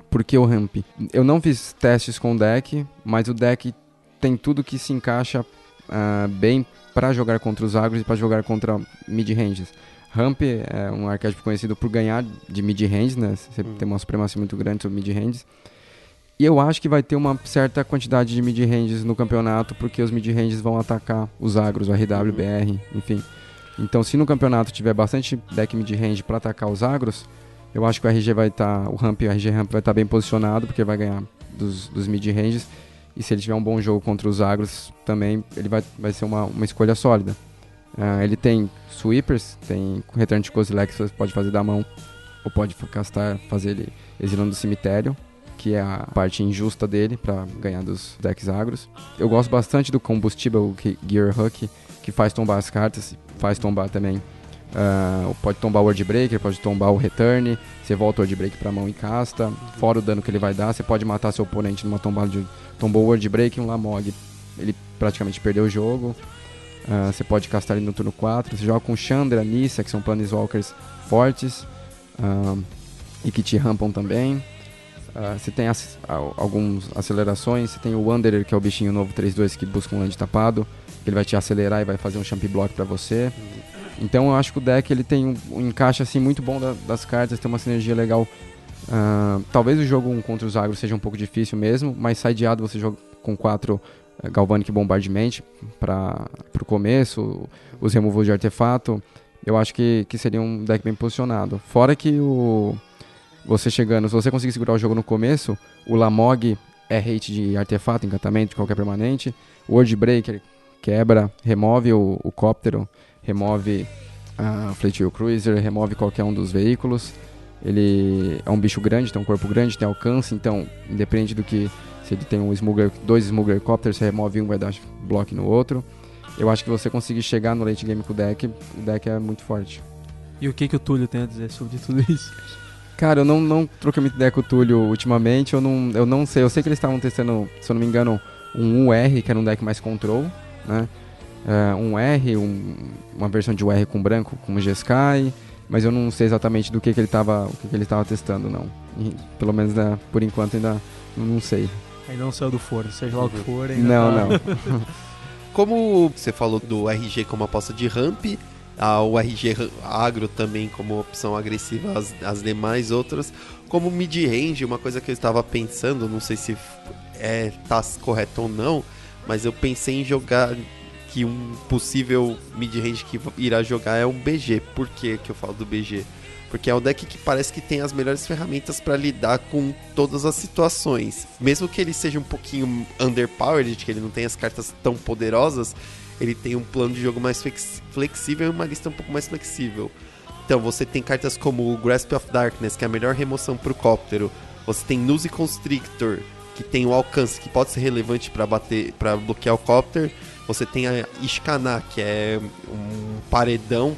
Por que o Ramp? Eu não fiz testes com o deck, mas o deck tem tudo que se encaixa bem para jogar contra os agros e para jogar contra mid-ranges. Ramp é um arquétipo conhecido por ganhar de mid-range, né? Você tem uma supremacia muito grande sobre mid-ranges. E eu acho que vai ter uma certa quantidade de mid-ranges no campeonato, porque os mid-ranges vão atacar os agros, o RW, BR, enfim. Então, se no campeonato tiver bastante deck mid-range para atacar os agros, eu acho que o RG vai estar, o RG Ramp vai estar bem posicionado, porque vai ganhar dos mid-ranges. E se ele tiver um bom jogo contra os agros, também ele vai ser uma escolha sólida. Ele tem sweepers, tem return de Kozilek que você pode fazer da mão, ou pode castar, fazer ele exilando do cemitério, que é a parte injusta dele para ganhar dos decks agros. Eu gosto bastante do Combustible Gear Hook, que faz tombar as cartas, faz tombar também. Pode tombar o Word Breaker, pode tombar o Return, você volta o Word Break pra mão e casta, fora o dano que ele vai dar, você pode matar seu oponente numa tombada de... Tombou o Word Break e um Lamog, ele praticamente perdeu o jogo. Você pode castar ele no turno 4, você joga com Chandra, Nissa, que são Planeswalkers fortes e que te rampam também. Você tem algumas acelerações, você tem o Wanderer, que é o bichinho novo 3/2 que busca um land tapado, que ele vai te acelerar e vai fazer um Champ Block pra você. Então eu acho que o deck ele tem um encaixe assim, muito bom das cartas, tem uma sinergia legal. Talvez o jogo contra os agros seja um pouco difícil mesmo, mas sideado você joga com 4 Galvanic Bombardment para o começo, os removals de artefato, eu acho que seria um deck bem posicionado. Fora que você chegando, se você conseguir segurar o jogo no começo, o Lamog é hate de artefato, encantamento, de qualquer permanente. O Wordbreaker quebra, remove o Cóptero, remove a Fleet Cruiser, remove qualquer um dos veículos. Ele é um bicho grande, tem um corpo grande, tem alcance, então, independente do que, se ele tem dois Smuggler Copters, você remove um, vai dar bloco no outro. Eu acho que você conseguir chegar no late game com o deck é muito forte. E o que o Túlio tem a dizer sobre tudo isso? Cara, eu não troquei muito ideia com o Túlio ultimamente, eu não sei. Eu sei que eles estavam testando, se eu não me engano, um UR, que era um deck mais control, né? Um R, uma versão de UR com branco, com G-Sky, mas eu não sei exatamente do que ele estava testando, não. E, pelo menos, por enquanto, ainda não sei. Ainda não saiu do forno, seja lá o que for. Ainda Não. Como você falou do RG como aposta de ramp, o RG agro também como opção agressiva às demais outras, como mid-range, uma coisa que eu estava pensando, não sei se tá correto ou não, mas eu pensei em jogar que um possível mid-range que irá jogar é um BG. Por que eu falo do BG? Porque é o deck que parece que tem as melhores ferramentas para lidar com todas as situações. Mesmo que ele seja um pouquinho underpowered, que ele não tenha as cartas tão poderosas, ele tem um plano de jogo mais flexível e uma lista um pouco mais flexível. Então você tem cartas como o Grasp of Darkness, que é a melhor remoção para o Cóptero. Você tem Nuzi Constrictor, que tem o alcance que pode ser relevante para bloquear o Cóptero. Você tem a Ishkana, que é um paredão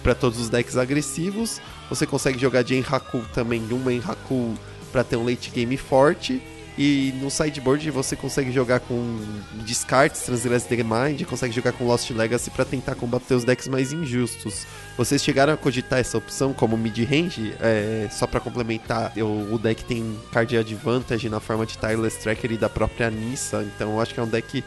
para todos os decks agressivos. Você consegue jogar de Enraku também, uma Enraku para ter um late game forte. E no sideboard você consegue jogar com Descartes, Transgress the Mind, consegue jogar com Lost Legacy para tentar combater os decks mais injustos. Vocês chegaram a cogitar essa opção como mid-range? Só para complementar, o deck tem card advantage na forma de Tireless Tracker e da própria Nissa, então eu acho que é um deck...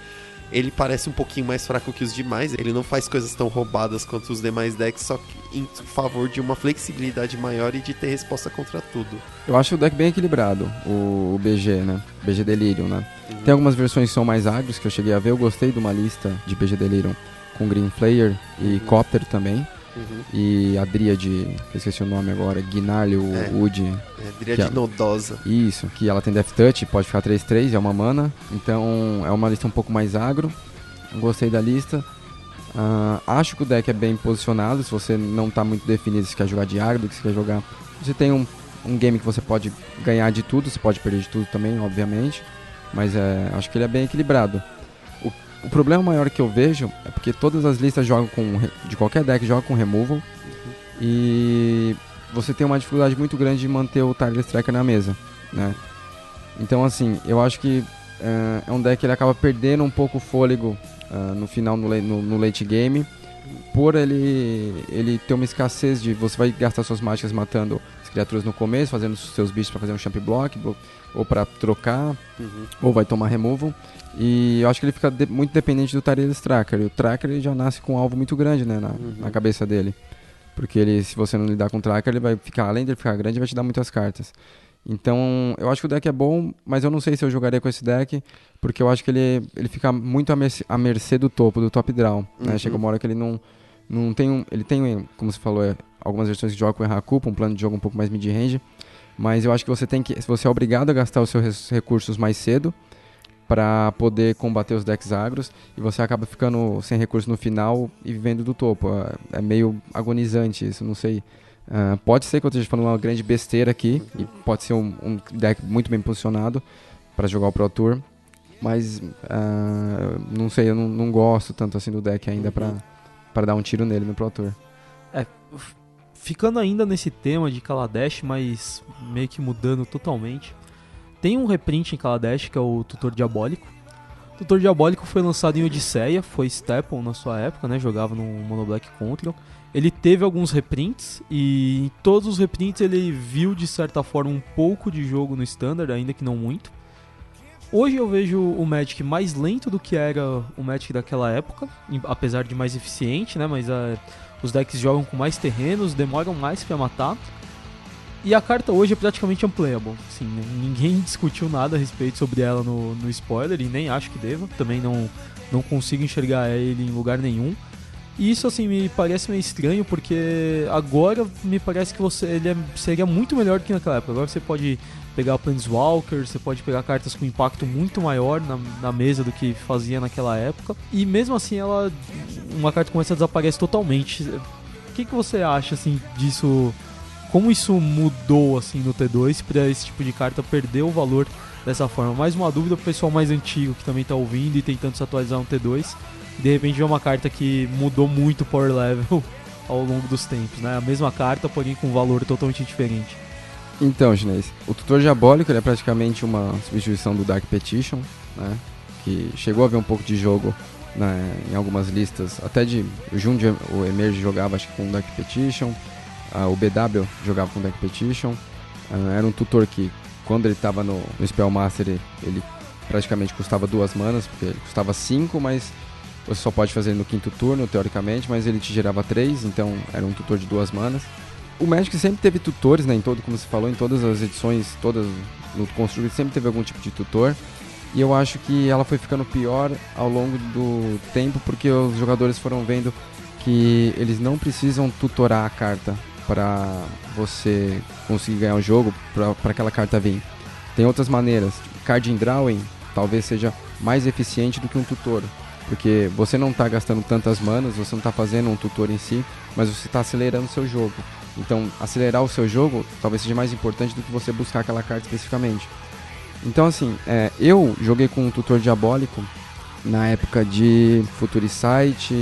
Ele parece um pouquinho mais fraco que os demais. Ele não faz coisas tão roubadas quanto os demais decks, só que em favor de uma flexibilidade maior e de ter resposta contra tudo. Eu acho o deck bem equilibrado, o BG, né? BG Delirium, né? Uhum. Tem algumas versões que são mais agros que eu cheguei a ver. Eu gostei de uma lista de BG Delirium com Green Flare e Copter também. Uhum. E a Dríade, eu esqueci o nome agora, Gnarly Wood. Dríade Nodosa. Isso, que ela tem Death Touch, pode ficar 3/3, é uma mana. Então é uma lista um pouco mais agro. Gostei da lista. Acho que o deck é bem posicionado. Se você não está muito definido se quer jogar de agro, se quer jogar... Você tem um game que você pode ganhar de tudo, você pode perder de tudo também, obviamente. Mas acho que ele é bem equilibrado. O problema maior que eu vejo é porque todas as listas jogam de qualquer deck jogam com removal. E você tem uma dificuldade muito grande de manter o Tireless Tracker na mesa, né? Então, assim, eu acho que é um deck que ele acaba perdendo um pouco o fôlego no final, no late game, por ele ter uma escassez de... Você vai gastar suas mágicas matando as criaturas no começo, fazendo seus bichos para fazer um champ block, ou para trocar, ou vai tomar removal. E eu acho que ele fica muito dependente do Tireless Tracker. E o Tracker ele já nasce com um alvo muito grande, né, na cabeça dele. Porque se você não lidar com o Tracker, ele vai ficar, além de ele ficar grande, vai te dar muitas cartas. Então, eu acho que o deck é bom, mas eu não sei se eu jogaria com esse deck, porque eu acho que ele fica muito à mercê do topo, do top draw. Né? Chega uma hora que ele não tem ele tem, como você falou, algumas versões que jogam com Enraku, um plano de jogo um pouco mais mid-range, mas eu acho que você é obrigado a gastar os seus recursos mais cedo, para poder combater os decks agros, e você acaba ficando sem recurso no final e vivendo do topo. É meio agonizante isso, não sei. Pode ser que eu esteja falando uma grande besteira aqui, e pode ser um deck muito bem posicionado para jogar o Pro Tour, mas não sei, eu não gosto tanto assim do deck ainda para dar um tiro nele no Pro Tour. Ficando ainda nesse tema de Kaladesh, mas meio que mudando totalmente, tem um reprint em Kaladesh que é o Tutor Diabólico. O Tutor Diabólico foi lançado em Odisseia, foi Staple na sua época, né? Jogava no Mono Black Control. Ele teve alguns reprints e em todos os reprints ele viu de certa forma um pouco de jogo no Standard, ainda que não muito. Hoje eu vejo o Magic mais lento do que era o Magic daquela época, apesar de mais eficiente, né? Mas os decks jogam com mais terrenos, demoram mais para matar. E a carta hoje é praticamente unplayable. Assim, ninguém discutiu nada a respeito sobre ela no spoiler, e nem acho que deva. Também não consigo enxergar ele em lugar nenhum. E isso, assim, me parece meio estranho, porque agora me parece que seria muito melhor do que naquela época. Agora você pode pegar Planeswalker, você pode pegar cartas com impacto muito maior na mesa do que fazia naquela época. E mesmo assim, uma carta como essa desaparece totalmente. O que você acha, assim, disso? Como isso mudou, assim, no T2 para esse tipo de carta perder o valor dessa forma? Mais uma dúvida pro pessoal mais antigo que também tá ouvindo e tentando se atualizar no T2. De repente é uma carta que mudou muito o power level ao longo dos tempos, né? A mesma carta, porém com um valor totalmente diferente. Então, Chinês, o Tutor Diabólico ele é praticamente uma substituição do Dark Petition, né? Que chegou a ver um pouco de jogo, né, em algumas listas, até o Jund, o Emerge jogava acho que com Dark Petition, o BW jogava com Dark Petition. Era um tutor que, quando ele estava no Spellmaster, ele praticamente custava 2 manas, porque ele custava 5, mas você só pode fazer no 5º turno, teoricamente, mas ele te gerava 3, então era um tutor de 2 manas. O Magic sempre teve tutores, né, como você falou, em todas as edições, todas no Construído sempre teve algum tipo de tutor. E eu acho que ela foi ficando pior ao longo do tempo, porque os jogadores foram vendo que eles não precisam tutorar a carta para você conseguir ganhar o jogo, para aquela carta vir. Tem outras maneiras. Card Drawing talvez seja mais eficiente do que um tutor, porque você não está gastando tantas manas, você não está fazendo um tutor em si, mas você está acelerando o seu jogo. Então, acelerar o seu jogo talvez seja mais importante do que você buscar aquela carta especificamente. Então, assim, eu joguei com um tutor diabólico na época de Futuricite,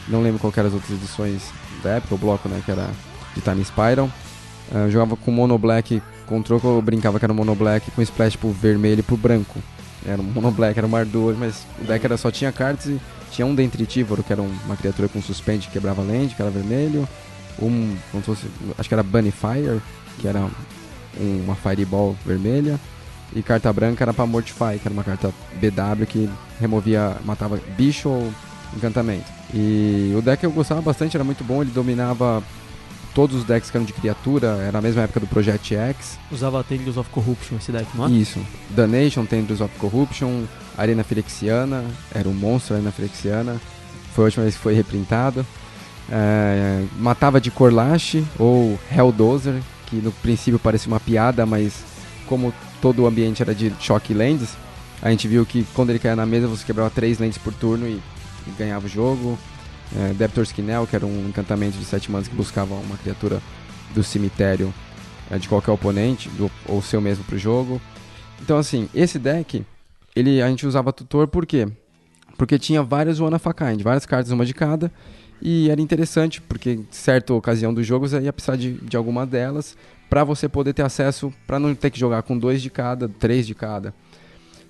não lembro qual eram as outras edições da época, o bloco, né, que era de Time Spiral. Eu jogava com Mono Black, com troco eu brincava que era Mono Black, com Splash pro vermelho e pro branco. Era um Mono Black, era um Mar2, mas o deck só tinha cartas e tinha um Dentritívoro, que era uma criatura com suspend que quebrava land, que era vermelho. Como se fosse, acho que era Bunnyfire, que era uma Fireball vermelha. E carta branca era pra Mortify, que era uma carta BW que matava bicho ou encantamento. E o deck eu gostava bastante, era muito bom, ele dominava todos os decks que eram de criatura, era na mesma época do Project X. Usava Tendrils of Corruption esse deck, não é? Isso. Damnation, Tendrils of Corruption, Arena Phyrexiana, era um monstro Arena Phyrexiana, foi a última vez que foi reprintado. Matava de Corlash ou Helldozer, que no princípio parecia uma piada, mas como todo o ambiente era de choque lands, a gente viu que quando ele caía na mesa você quebrava 3 lands por turno e ganhava o jogo. Deptor's Kinel, que era um encantamento de 7 manas que buscava uma criatura do cemitério de qualquer oponente, ou seu mesmo pro jogo. Então, assim, esse deck, a gente usava tutor por quê? Porque tinha várias One of a Kind, várias cartas, uma de cada, e era interessante, porque em certa ocasião do jogo você ia precisar de alguma delas para você poder ter acesso, para não ter que jogar com 2 de cada, 3 de cada.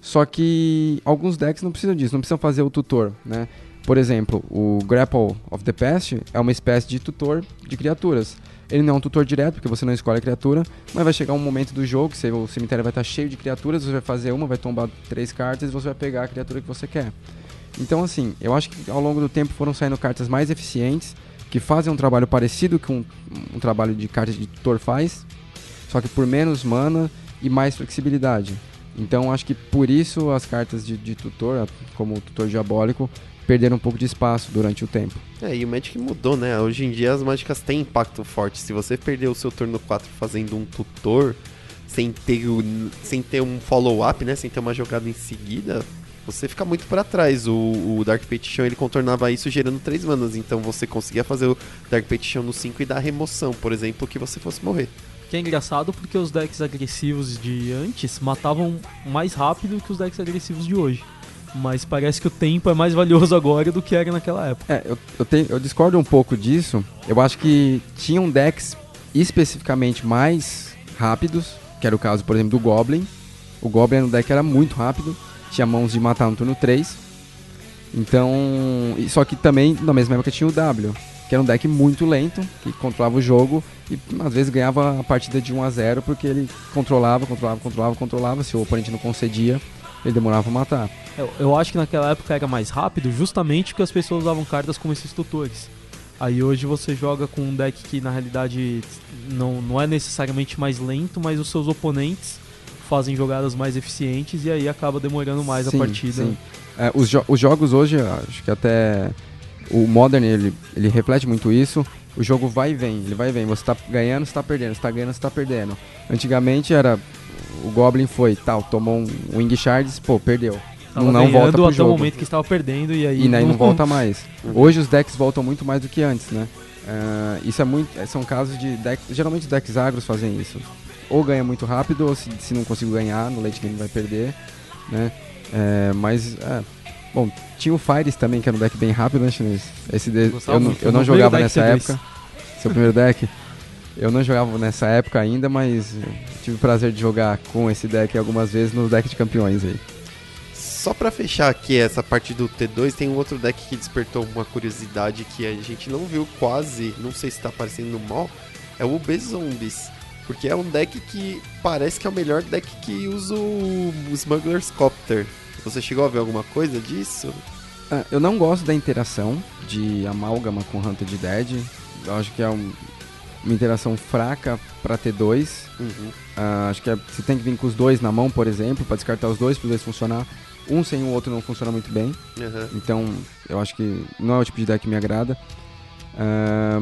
Só que alguns decks não precisam disso, não precisam fazer o tutor, né? Por exemplo, o Grapple of the Past é uma espécie de tutor de criaturas. Ele não é um tutor direto, porque você não escolhe a criatura, mas vai chegar um momento do jogo que o cemitério vai estar cheio de criaturas, você vai fazer vai tombar 3 cartas e você vai pegar a criatura que você quer. Então, assim, eu acho que ao longo do tempo foram saindo cartas mais eficientes, que fazem um trabalho parecido com um trabalho de cartas de tutor faz, só que por menos mana e mais flexibilidade. Então, acho que por isso as cartas de tutor, como o tutor diabólico, perderam um pouco de espaço durante o tempo. E o Magic mudou, né? Hoje em dia as mágicas têm impacto forte. Se você perder o seu turno 4 fazendo um tutor, sem ter um follow-up, né? Sem ter uma jogada em seguida, você fica muito para trás. O Dark Petition, ele contornava isso gerando 3 manas. Então você conseguia fazer o Dark Petition no 5 e dar remoção, por exemplo, que você fosse morrer. Que é engraçado porque os decks agressivos de antes matavam mais rápido que os decks agressivos de hoje. Mas parece que o tempo é mais valioso agora do que era naquela época. Eu discordo um pouco disso. Eu acho que tinham decks especificamente mais rápidos, que era o caso, por exemplo, do Goblin. O Goblin no deck era muito rápido, tinha mãos de matar no turno 3. Então, só que também, na mesma época, tinha o W, que era um deck muito lento, que controlava o jogo e às vezes ganhava a partida de 1-0, porque ele controlava. Se o oponente não concedia, ele demorava pra matar. Eu acho que naquela época era mais rápido, justamente porque as pessoas usavam cartas como esses tutores. Aí hoje você joga com um deck que na realidade não é necessariamente mais lento, mas os seus oponentes fazem jogadas mais eficientes e aí acaba demorando mais a partida. Sim. Os jogos hoje, acho que até o Modern, ele reflete muito isso. O jogo vai e vem, ele vai e vem. Você tá ganhando, você tá perdendo, você tá ganhando, você tá perdendo. Antigamente era, o Goblin foi, tomou um Wing Shards, perdeu. Não volta pro até jogo. o momento que estava perdendo e aí não volta mais. Hoje os decks voltam muito mais do que antes, né? Isso são casos de decks, geralmente os decks agros fazem isso. Ou ganha muito rápido, ou se não consigo ganhar, no late game vai perder, né? Bom, tinha o Fires também, que era um deck bem rápido, né, Chinês? Eu não jogava nessa época. Seu primeiro deck? Eu não jogava nessa época ainda, mas tive o prazer de jogar com esse deck algumas vezes no deck de campeões aí. Só pra fechar aqui essa parte do T2, tem um outro deck que despertou uma curiosidade que a gente não viu quase, não sei se tá aparecendo no mall, é o B-Zombies. Porque é um deck que parece que é o melhor deck que usa o Smuggler's Copter. Você chegou a ver alguma coisa disso? Eu não gosto da interação de Amálgama com Hunted Dead. Eu acho que é uma interação fraca pra T2. Acho que você tem que vir com os dois na mão, por exemplo, pra descartar os dois, para os dois funcionar. Um sem o outro não funciona muito bem. Então, eu acho que não é o tipo de deck que me agrada.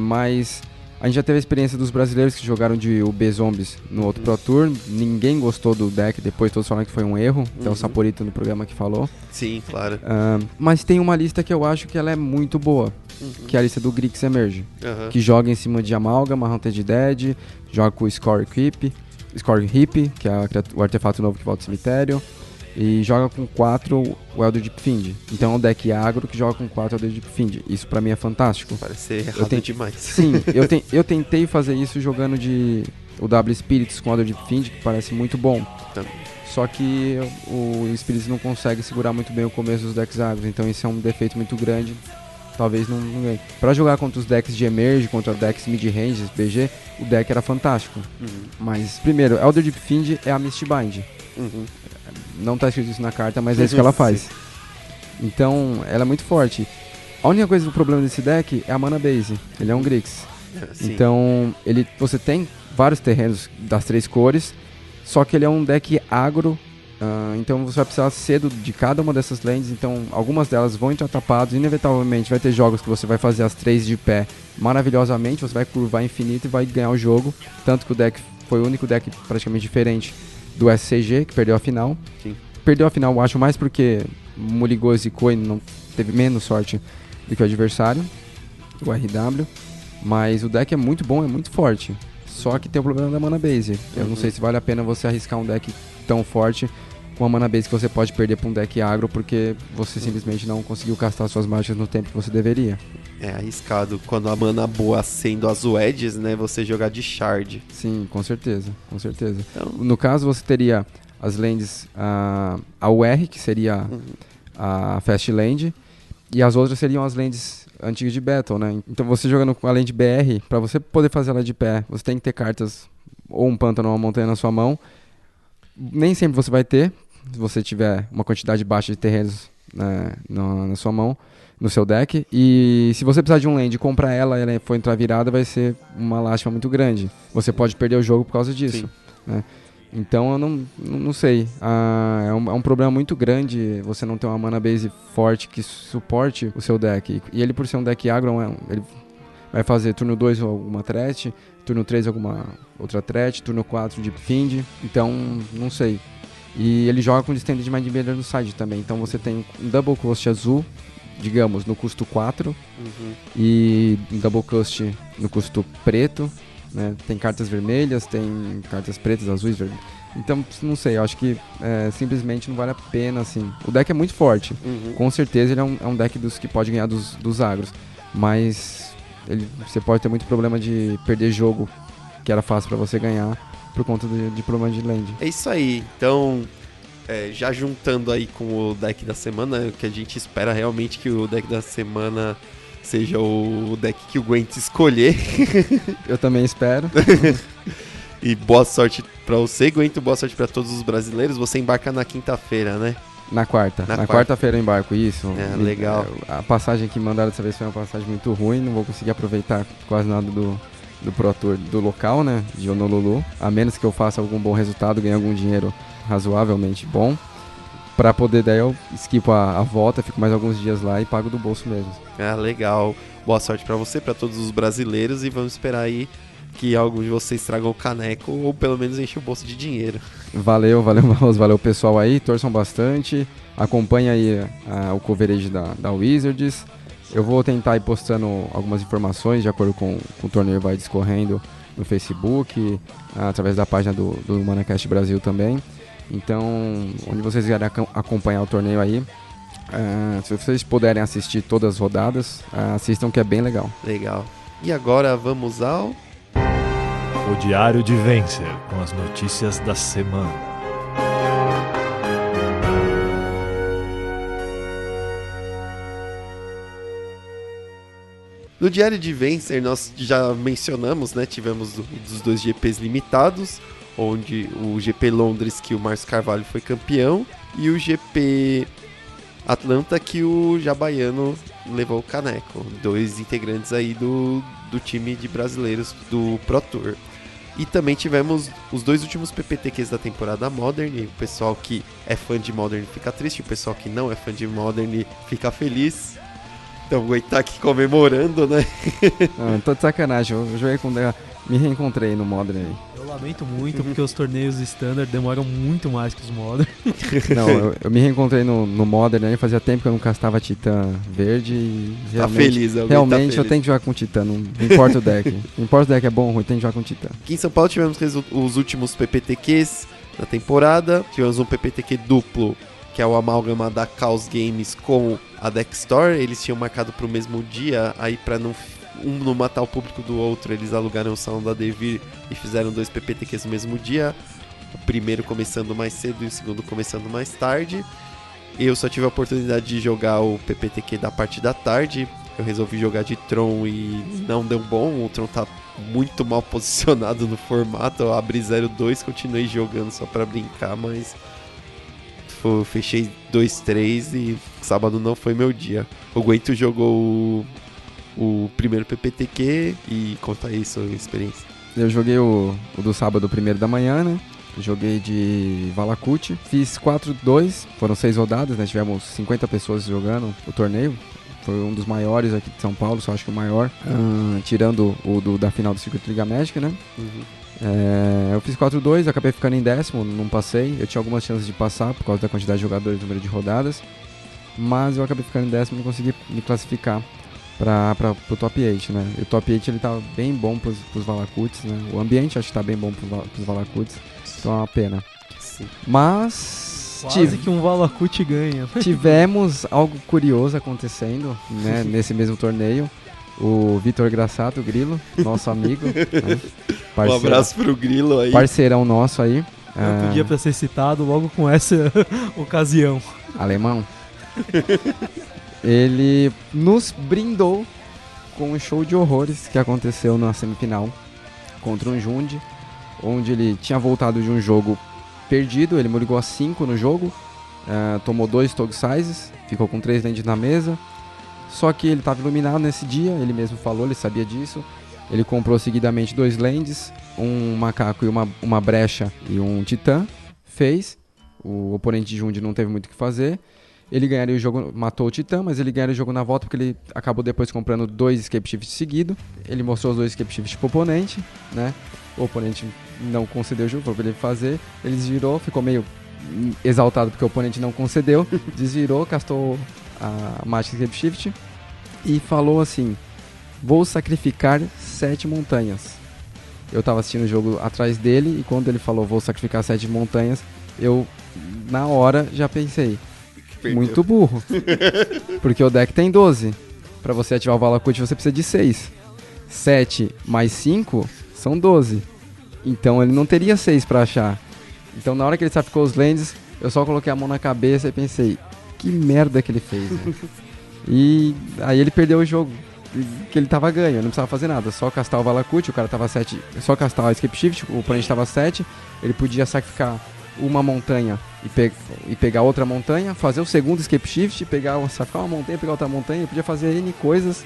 Mas a gente já teve a experiência dos brasileiros que jogaram de UB Zombies no outro Pro Tour. Ninguém gostou do deck, depois todos falaram que foi um erro. Então o Saporito no programa que falou. Sim, claro. Mas tem uma lista que eu acho que ela é muito boa. Que é a lista do Grix Emerge. Que joga em cima de Amálgama, Hunted Dead, joga com o Score Hip, que é o artefato novo que volta ao cemitério. E joga com 4 o Elder Deep Fiend. Então é um deck agro que joga com 4 Elder Deep Fiend. Isso pra mim é fantástico. Parece ser errado demais. Sim, eu tentei fazer isso jogando de o W Spirits com Elder Deep Fiend, que parece muito bom. Também. Só que o Spirits não consegue segurar muito bem o começo dos decks agros. Então isso é um defeito muito grande. Talvez não ganhe. Pra jogar contra os decks de Emerge, contra decks mid-range, BG, o deck era fantástico. Mas, primeiro, Elder Deep Fiend é a Mistbind. Não tá escrito isso na carta, mas é isso que ela faz. Então, ela é muito forte. A única coisa do problema desse deck é a mana base. Ele é um Grix. Então, você tem vários terrenos das 3 cores, só que ele é um deck agro. Então você vai precisar cedo de cada uma dessas lands. Então algumas delas vão entrar tapadas. Inevitavelmente vai ter jogos que você vai fazer as 3 de pé maravilhosamente. Você vai curvar infinito e vai ganhar o jogo. Tanto que o deck foi o único deck praticamente diferente do SCG, que perdeu a final. Sim. Perdeu a final, eu acho, mais porque Muligou e Zicou não teve menos sorte do que o adversário, o RW. Mas o deck é muito bom, é muito forte. Só que tem o problema da mana base. Eu não sei se vale a pena você arriscar um deck tão forte com uma mana base que você pode perder para um deck agro porque você simplesmente não conseguiu castar suas mágicas no tempo que você deveria. É arriscado quando a mana boa sendo as wedges, né, você jogar de shard. Sim, com certeza, com certeza. Então, no caso você teria as lands, a UR, que seria a Fast Land, e as outras seriam as lands antigas de Battle, né? Então você jogando com a land BR, para você poder fazer ela de pé, você tem que ter cartas ou um pântano ou uma montanha na sua mão. Nem sempre você vai ter, se você tiver uma quantidade baixa de terrenos na sua mão, no seu deck. E se você precisar de um land e comprar ela e ela for entrar virada, vai ser uma lástima muito grande. Você pode perder o jogo por causa disso, né? Então eu não sei. É um problema muito grande você não ter uma mana base forte que suporte o seu deck. E ele, por ser um deck agro, ele vai fazer turno 2 alguma threat, turno 3 alguma outra threat, turno 4 Deep Fiend. Então, não sei. E ele joga com Distended Mindbender no side também. Então você tem um Double Cost azul, digamos, no custo 4. E um Double Cost no custo preto. Né? Tem cartas vermelhas, tem cartas pretas, azuis, vermelhas. Então, não sei, eu acho que simplesmente não vale a pena, assim. O deck é muito forte. Com certeza ele é um deck dos que pode ganhar dos agros. Mas você pode ter muito problema de perder jogo que era fácil pra você ganhar por conta de problema de land. É isso aí. Então, já juntando aí com o deck da semana, o que a gente espera realmente que o deck da semana seja o deck que o Gwent escolher. Eu também espero. E boa sorte pra você, Gwent, boa sorte pra todos os brasileiros. Você embarca na quinta-feira, né? Na quarta-feira eu embarco, isso. Legal. A passagem que mandaram dessa vez foi uma passagem muito ruim, não vou conseguir aproveitar quase nada do Pro Tour do local, né, de Honolulu. A menos que eu faça algum bom resultado, ganhe algum dinheiro razoavelmente bom. Pra poder, daí eu esquipo a volta, fico mais alguns dias lá e pago do bolso mesmo. Ah, legal. Boa sorte pra você, pra todos os brasileiros, e vamos esperar aí que alguns de vocês tragam o caneco ou pelo menos enchem o bolso de dinheiro. Valeu, Barroso, valeu pessoal aí, torçam bastante, acompanha aí o coverage da Wizards. Eu vou tentar ir postando algumas informações de acordo com o torneio vai discorrendo no Facebook, através da página do Manacast Brasil também. Então, onde vocês quiserem acompanhar o torneio aí, se vocês puderem assistir todas as rodadas, assistam, que é bem legal. Legal. E agora vamos ao... O Diário de Vencer, com as notícias da semana. No Diário de Vencer, nós já mencionamos, né? Tivemos dos 2 GPs limitados, onde o GP Londres, que o Márcio Carvalho foi campeão, e o GP Atlanta, que o Jabaiano levou o caneco. 2 integrantes aí do time de brasileiros do Pro Tour. E também tivemos os 2 últimos PPTQs da temporada Modern, e o pessoal que é fã de Modern fica triste, o pessoal que não é fã de Modern fica feliz. Então vou estar aqui comemorando, né? Tô de sacanagem, eu joguei me reencontrei no Modern aí. Eu lamento muito porque os torneios Standard demoram muito mais que os Modern. Não, eu me reencontrei no Modern aí, fazia tempo que eu não castava Titã verde e tá feliz, realmente tá eu tenho que jogar com Titã, não importa o deck. Não importa o deck é bom ou ruim, tem que jogar com Titã. Aqui em São Paulo tivemos os últimos PPTQs da temporada, tivemos um PPTQ duplo, que é o amálgama da Chaos Games com a Deck Store. Eles tinham marcado para o mesmo dia, aí para não matar o público do outro, eles alugaram o salão da Devir e fizeram 2 PPTQs no mesmo dia, o primeiro começando mais cedo e o segundo começando mais tarde. Eu só tive a oportunidade de jogar o PPTQ da parte da tarde, eu resolvi jogar de Tron e não deu bom, o Tron tá muito mal posicionado no formato, eu abri 0-2, continuei jogando só para brincar, mas fechei 2-3 e sábado não foi meu dia. O Guento jogou o primeiro PPTQ e conta aí sua experiência. Eu joguei o do sábado, primeiro da manhã, né? Joguei de Valakut, fiz 4-2, foram 6 rodadas, né? Tivemos 50 pessoas jogando o torneio. Foi um dos maiores aqui de São Paulo, só acho que o maior, tirando o da final do Circuito Liga Magic, né? Eu fiz 4-2, acabei ficando em 10º, não passei. Eu tinha algumas chances de passar por causa da quantidade de jogadores e número de rodadas, mas eu acabei ficando em 10º e não consegui me classificar para o top 8, né? E o top 8 ele tá bem bom pros Valakuts, né? O ambiente acho que tá bem bom pros Valakuts, então é uma pena. Sim. Mas quase que um Valakut ganha. Tivemos algo curioso acontecendo, né, nesse mesmo torneio. O Vitor Grassato, o Grilo, nosso amigo, né? Um abraço pro Grilo aí. Parceirão nosso aí. Tanto dia pra ser citado logo com essa ocasião. Alemão. Ele nos brindou com um show de horrores que aconteceu na semifinal contra um Jund, onde ele tinha voltado de um jogo perdido, ele ligou a 5 no jogo, tomou 2 Tog Sizes, ficou com 3 lands na mesa, só que ele estava iluminado nesse dia, ele mesmo falou, ele sabia disso, ele comprou seguidamente 2 lands, um macaco e uma brecha e um titã, fez, o oponente de Jund não teve muito o que fazer. Ele ganharia o jogo, matou o Titã, mas ele ganharia o jogo na volta porque ele acabou depois comprando 2 Escape Shifts seguidos. Ele mostrou os 2 Escape Shifts pro oponente, né? O oponente não concedeu o jogo para ele fazer. Ele desvirou, ficou meio exaltado porque o oponente não concedeu. Desvirou, castou a Magic Escape Shift e falou assim: vou sacrificar 7 montanhas. Eu tava assistindo o jogo atrás dele e quando ele falou vou sacrificar 7 montanhas, eu na hora já pensei: perdeu. Muito burro. Porque o deck tem 12. Pra você ativar o Valakut você precisa de 6. 7 mais 5 são 12. Então ele não teria 6 pra achar. Então na hora que ele sacrificou os lands, eu só coloquei a mão na cabeça e pensei: que merda que ele fez, né? E aí ele perdeu o jogo, que ele tava ganho, não precisava fazer nada, só castar o Valakut, o cara tava 7, só castar o Escape Shift, o oponente tava 7, ele podia sacrificar uma montanha e pegar outra montanha, fazer o segundo Escape Shift, sacrificar uma montanha, pegar outra montanha, ele podia fazer N coisas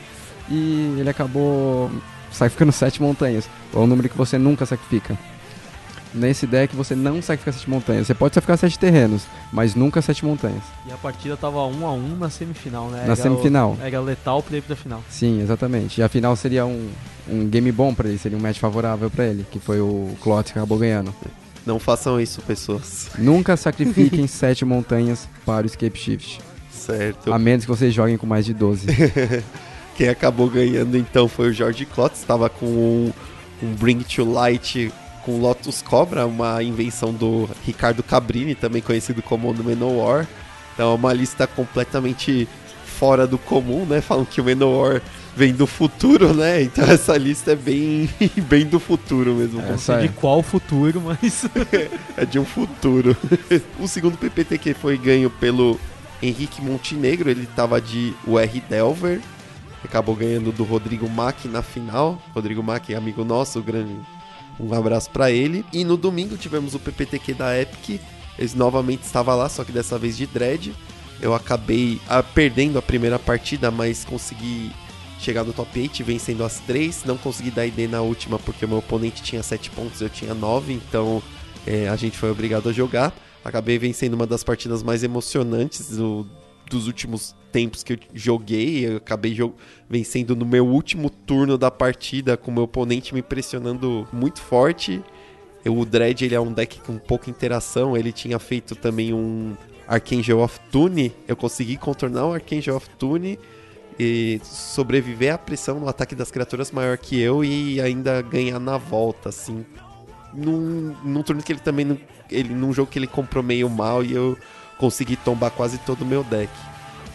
e ele acabou sacrificando 7 montanhas, é um número que você nunca sacrifica. nesse deck você não sacrifica 7 montanhas. Você pode sacrificar 7 terrenos, mas nunca 7 montanhas. E a partida tava 1-1 na semifinal, né? Na semifinal. Era letal pra ir pra final. Sim, exatamente. E a final seria um game bom pra ele, seria um match favorável pra ele, que foi o Clot que acabou ganhando. Não façam isso, pessoas. Nunca sacrifiquem 7 montanhas para o Escape Shift. Certo. A menos que vocês joguem com mais de 12. Quem acabou ganhando então foi o Jorge Klotz, estava com um Bring to Light com Lotus Cobra, uma invenção do Ricardo Cabrini, também conhecido como Manowar. Então é uma lista completamente fora do comum, né? Falam que o Manowar vem do futuro, né? Então essa lista é bem do futuro mesmo. Não sei de qual futuro, mas... É de um futuro. O segundo PPTQ foi ganho pelo Henrique Montenegro, ele tava de UR Delver. Acabou ganhando do Rodrigo Mack na final. Rodrigo Mack, amigo nosso, um abraço pra ele. E no domingo tivemos o PPTQ da Epic. Eles novamente estavam lá, só que dessa vez de Dread. Eu acabei perdendo a primeira partida, mas consegui chegar no top 8, vencendo as 3. Não consegui dar ID na última, porque o meu oponente tinha 7 pontos, eu tinha 9. Então a gente foi obrigado a jogar. Acabei vencendo uma das partidas mais emocionantes dos últimos tempos que eu joguei. Eu acabei vencendo no meu último turno da partida, com o meu oponente me pressionando muito forte. O Dread, ele é um deck com pouca interação. Ele tinha feito também um Archangel of Tune. Eu consegui contornar o Archangel of Tune e sobreviver à pressão no ataque das criaturas maior que eu e ainda ganhar na volta, assim. Num turno que ele também num jogo que ele comprou meio mal e eu consegui tombar quase todo o meu deck.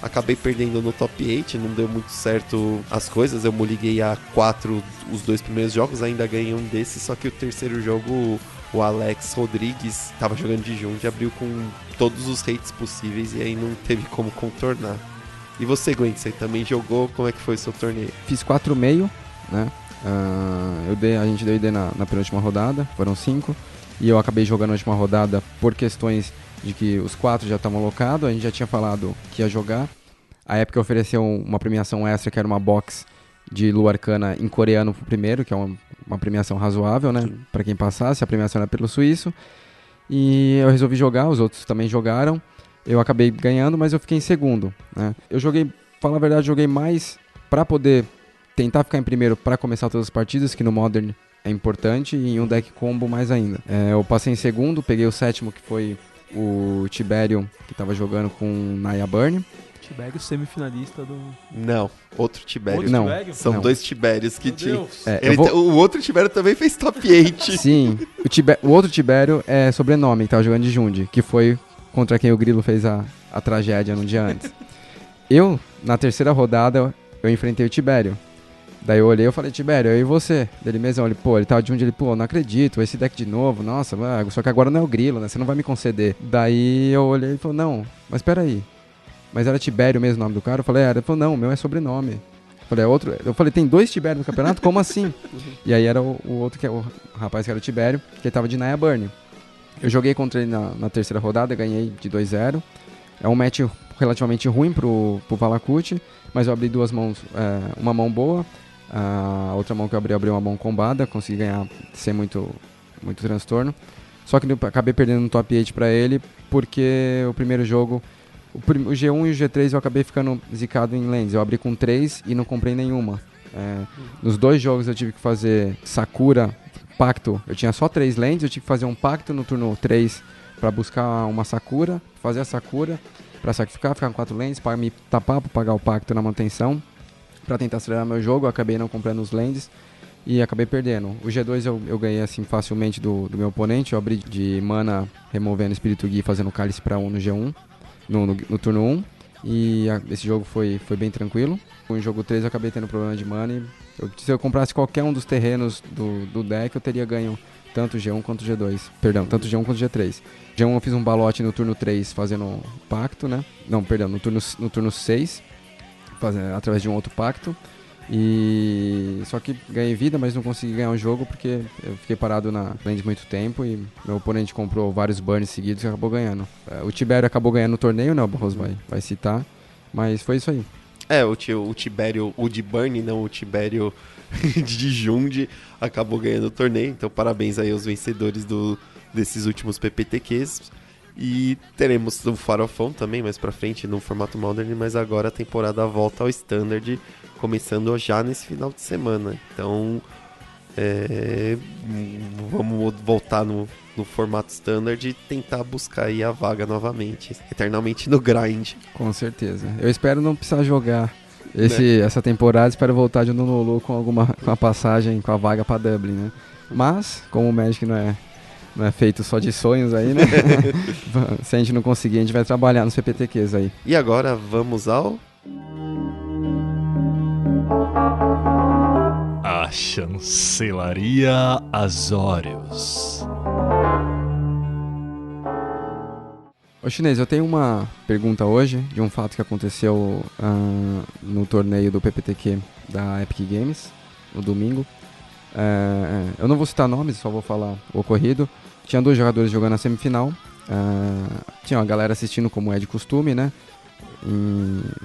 Acabei perdendo no top 8, não deu muito certo as coisas. Eu liguei a 4 os 2 primeiros jogos, ainda ganhei um desses, só que o terceiro jogo, o Alex Rodrigues, estava jogando de Jund, abriu com todos os hates possíveis e aí não teve como contornar. E você, Gwen, você também jogou? Como é que foi o seu torneio? Fiz 4,5, né? A gente deu ID na penúltima rodada, foram 5. E eu acabei jogando na última rodada por questões de que os 4 já estavam alocados, a gente já tinha falado que ia jogar. A Epic ofereceu uma premiação extra, que era uma box de Lua Arcana em coreano pro primeiro, que é uma premiação razoável, né? Pra quem passasse, a premiação era pelo suíço. E eu resolvi jogar, os outros também jogaram. Eu acabei ganhando, mas eu fiquei em segundo, né? Eu joguei, falar a verdade, joguei mais pra poder tentar ficar em primeiro pra começar todas as partidas, que no Modern é importante, e em um deck combo mais ainda. Eu passei em segundo, peguei o sétimo, que foi o Tiberium, que tava jogando com Naya Burn. Tibério semifinalista do... Não, outro Tibério. Outro Tibério? São Não. 2 Tibérios que tinham. O O outro Tibério também fez top 8. Sim, o outro Tibério é sobrenome, que tava jogando de Jund, que foi contra quem o Grilo fez a tragédia no dia antes. Na terceira rodada, eu enfrentei o Tibério. Daí eu olhei e falei, Tibério, eu e você? Dele mesmo, ele tava de Jund, não acredito, esse deck de novo, nossa, só que agora não é o Grilo, né, você não vai me conceder. Daí eu olhei e falei, não, mas peraí. Mas era Tibério mesmo o nome do cara? Eu falei, era. Ele falou, não, o meu é sobrenome. Eu falei, é outro. Eu falei, tem 2 Tibérios no campeonato? Como assim? E aí era o outro, que é o rapaz que era o Tibério, que ele tava de Naya Burn. Eu joguei contra ele na terceira rodada, ganhei de 2-0. É um match relativamente ruim pro Valakut, mas eu abri 2 mãos, uma mão boa, a outra mão que eu abri uma mão combada, consegui ganhar sem muito transtorno. Só que eu acabei perdendo no top 8 pra ele, porque o primeiro jogo... O G1 e o G3 eu acabei ficando zicado em lanes. Eu abri com 3 e não comprei nenhuma. Nos 2 jogos eu tive que fazer Sakura, pacto. Eu tinha só 3 lanes, eu tive que fazer um pacto no turno 3 para buscar uma Sakura, fazer a Sakura para sacrificar, ficar com 4 lanes, para me tapar, para pagar o pacto na manutenção, para tentar acelerar meu jogo. Eu acabei não comprando os lanes e acabei perdendo. O G2 eu ganhei assim facilmente do meu oponente. Eu abri de mana removendo Espírito Gui, fazendo cálice para 1 no G1. No turno 1, e esse jogo foi bem tranquilo. No jogo 3 eu acabei tendo problema de mana, se eu comprasse qualquer um dos terrenos do deck, eu teria ganho tanto o G1 quanto o G2. Perdão, tanto o G1 quanto o G3. G1 eu fiz um balote no turno 3 fazendo pacto, né? Não, perdão, no turno 6, através de um outro pacto. E só que ganhei vida, mas não consegui ganhar o jogo porque eu fiquei parado na lane muito tempo e meu oponente comprou vários burns seguidos e acabou ganhando. O Tibério acabou ganhando o torneio, né? O Barros vai citar, mas foi isso aí. O Tibério, o de Burn, não o Tibério de Jund, acabou ganhando o torneio. Então, parabéns aí aos vencedores desses últimos PPTQs. E teremos um farofão também mais pra frente no formato Modern, mas agora a temporada volta ao Standard, começando já nesse final de semana. Então, vamos voltar no formato Standard e tentar buscar aí a vaga novamente, eternamente no grind. Com certeza. Eu espero não precisar jogar essa temporada, espero voltar de Honolulu com uma passagem com a vaga pra Dublin, né? Mas, como o Magic não é feito só de sonhos aí, né? Se a gente não conseguir, a gente vai trabalhar nos PPTQs aí. E agora vamos ao... A Chancelaria Azorius. Ô Chinês, eu tenho uma pergunta hoje de um fato que aconteceu no torneio do PPTQ da Epic Games, no domingo. Eu não vou citar nomes, só vou falar o ocorrido. Tinha 2 jogadores jogando na semifinal. Tinha uma galera assistindo, como é de costume, né?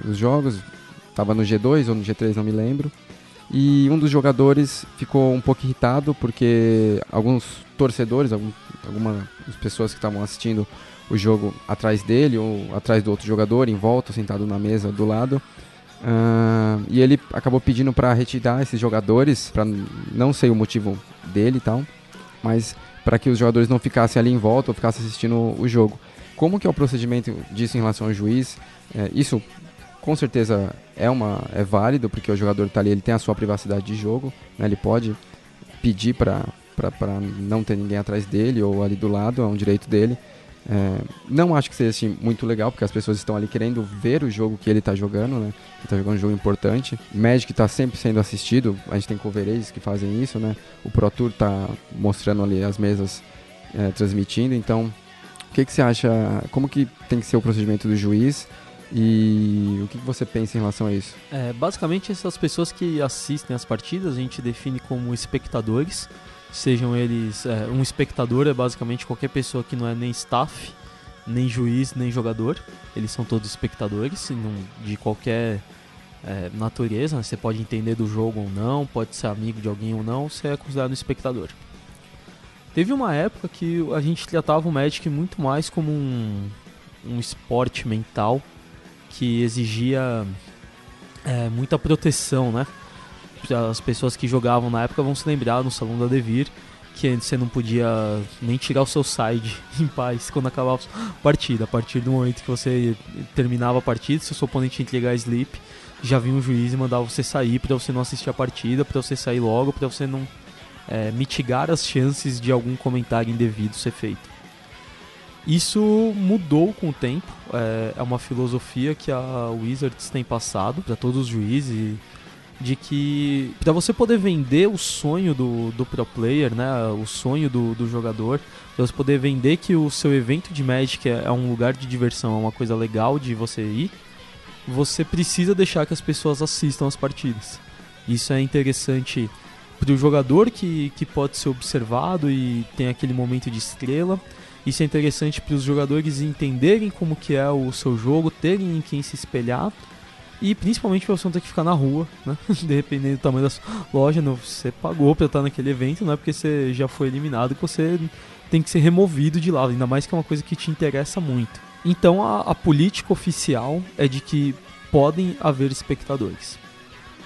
Os jogos. Tava no G2 ou no G3, não me lembro. E um dos jogadores ficou um pouco irritado porque alguns torcedores, algumas pessoas que estavam assistindo o jogo atrás dele ou atrás do outro jogador, em volta, sentado na mesa do lado, e ele acabou pedindo para retirar esses jogadores, para não sei o motivo dele e tal, mas para que os jogadores não ficassem ali em volta ou ficassem assistindo o jogo. Como que é o procedimento disso em relação ao juiz? Isso com certeza é válido, porque o jogador está ali, ele tem a sua privacidade de jogo, né? Ele pode pedir para não ter ninguém atrás dele ou ali do lado, é um direito dele. Não acho que seja assim, muito legal, porque as pessoas estão ali querendo ver o jogo que ele está jogando, né? Ele está jogando um jogo importante. Magic está sempre sendo assistido, a gente tem coverage que fazem isso, né? O Pro Tour está mostrando ali as mesas transmitindo, então o que você acha, como que tem que ser o procedimento do juiz? E o que você pensa em relação a isso? Basicamente, essas pessoas que assistem as partidas, a gente define como espectadores. Sejam eles... um espectador é basicamente qualquer pessoa que não é nem staff, nem juiz, nem jogador. Eles são todos espectadores, de qualquer natureza. Você pode entender do jogo ou não, pode ser amigo de alguém ou não, você é considerado um espectador. Teve uma época que a gente tratava o Magic muito mais como um esporte mental, que exigia muita proteção, né? As pessoas que jogavam na época vão se lembrar no Salão da Devir que você não podia nem tirar o seu side em paz quando acabava a partida. A partir do momento que você terminava a partida, se o seu oponente entregar sleep, já vinha um juiz e mandava você sair para você não assistir a partida, para você sair logo, para você não mitigar as chances de algum comentário indevido ser feito. Isso mudou com o tempo, é uma filosofia que a Wizards tem passado para todos os juízes, de que para você poder vender o sonho do pro player, né, o sonho do jogador, para você poder vender que o seu evento de Magic é um lugar de diversão, é uma coisa legal de você ir, você precisa deixar que as pessoas assistam as partidas. Isso é interessante para o jogador que pode ser observado e tem aquele momento de estrela. Isso é interessante para os jogadores entenderem como que é o seu jogo, terem em quem se espelhar. E principalmente para você não ter que ficar na rua, né? Dependendo do tamanho da sua loja, você pagou para estar naquele evento, não é porque você já foi eliminado que você tem que ser removido de lá, ainda mais que é uma coisa que te interessa muito. Então a política oficial é de que podem haver espectadores.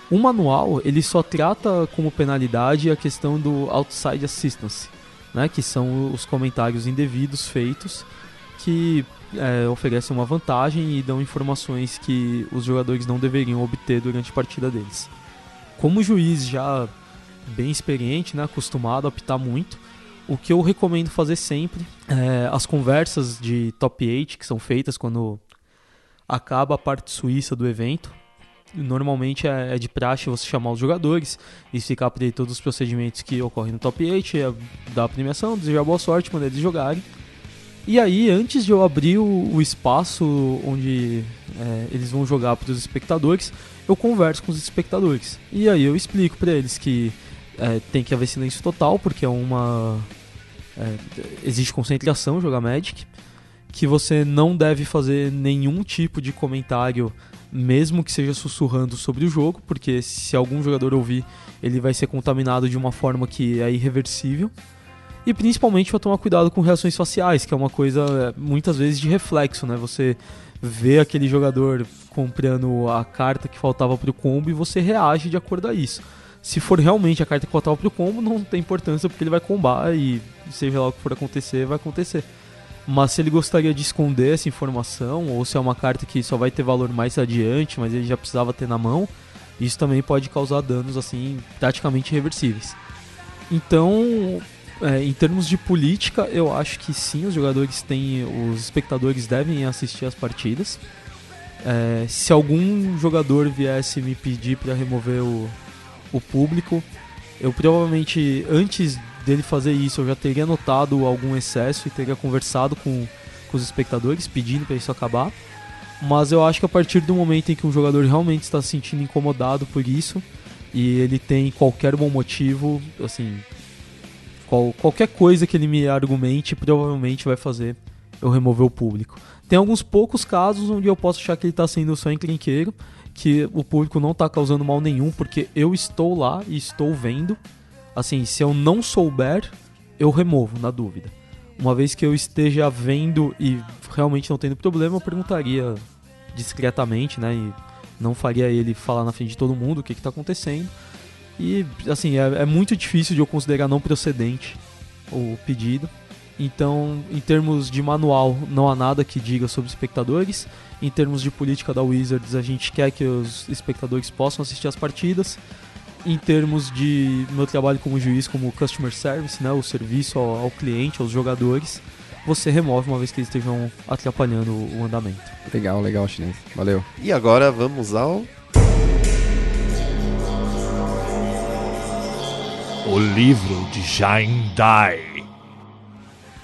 O manual ele só trata como penalidade a questão do outside assistance, né, que são os comentários indevidos feitos que oferecem uma vantagem e dão informações que os jogadores não deveriam obter durante a partida deles. Como juiz já bem experiente, né, acostumado a apitar muito, o que eu recomendo fazer sempre é as conversas de top 8 que são feitas quando acaba a parte suíça do evento. Normalmente é de praxe você chamar os jogadores e explicar para todos os procedimentos que ocorrem no top 8, dar a premiação, desejar boa sorte quando eles jogarem. E aí, antes de eu abrir o espaço onde eles vão jogar para os espectadores, eu converso com os espectadores. E aí eu explico para eles que tem que haver silêncio total, porque exige concentração jogar Magic, que você não deve fazer nenhum tipo de comentário, mesmo que seja sussurrando sobre o jogo, porque se algum jogador ouvir, ele vai ser contaminado de uma forma que é irreversível. E principalmente para tomar cuidado com reações faciais, que é uma coisa muitas vezes de reflexo, né? Você vê aquele jogador comprando a carta que faltava pro combo e você reage de acordo a isso. Se for realmente a carta que faltava pro combo, não tem importância porque ele vai combar e seja lá o que for acontecer, vai acontecer. Mas se ele gostaria de esconder essa informação, ou se é uma carta que só vai ter valor mais adiante, mas ele já precisava ter na mão, isso também pode causar danos assim praticamente irreversíveis. Então, em termos de política, eu acho que sim, os espectadores devem assistir as partidas. Se algum jogador viesse me pedir para remover o público, eu provavelmente, antes dele fazer isso, eu já teria notado algum excesso e teria conversado com os espectadores pedindo para isso acabar. Mas eu acho que a partir do momento em que um jogador realmente está se sentindo incomodado por isso e ele tem qualquer bom motivo, assim, qualquer coisa que ele me argumente provavelmente vai fazer eu remover o público. Tem alguns poucos casos onde eu posso achar que ele está sendo só encrenqueiro, que o público não está causando mal nenhum, porque eu estou lá e estou vendo. Assim, se eu não souber, eu removo, na dúvida. Uma vez que eu esteja vendo e realmente não tendo problema, eu perguntaria discretamente, né? E não faria ele falar na frente de todo mundo o que está acontecendo. E, assim, é muito difícil de eu considerar não procedente o pedido. Então, em termos de manual, não há nada que diga sobre espectadores. Em termos de política da Wizards, a gente quer que os espectadores possam assistir as partidas. Em termos de meu trabalho como juiz, como customer service, né, o serviço ao cliente, aos jogadores, você remove uma vez que eles estejam atrapalhando o andamento. Legal, chinês. Valeu. E agora vamos ao... O livro de Jaindai.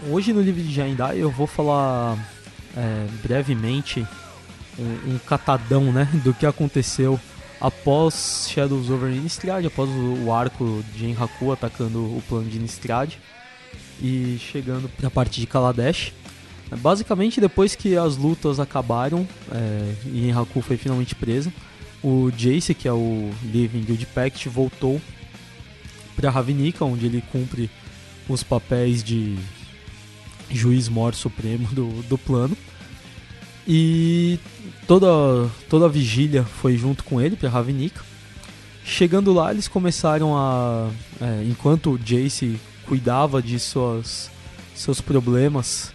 Hoje no livro de Jaindai eu vou falar brevemente um catadão, né, do que aconteceu após Shadows over Innistrad, após o arco de Enraku atacando o plano de Innistrad e chegando para a parte de Kaladesh. Basicamente, depois que as lutas acabaram e Enraku foi finalmente presa, o Jace, que é o Living Guild Pact, voltou para Ravnica, onde ele cumpre os papéis de juiz-mor supremo do plano. E toda a vigília foi junto com ele para Ravnica. Chegando lá, eles começaram enquanto o Jace cuidava de seus problemas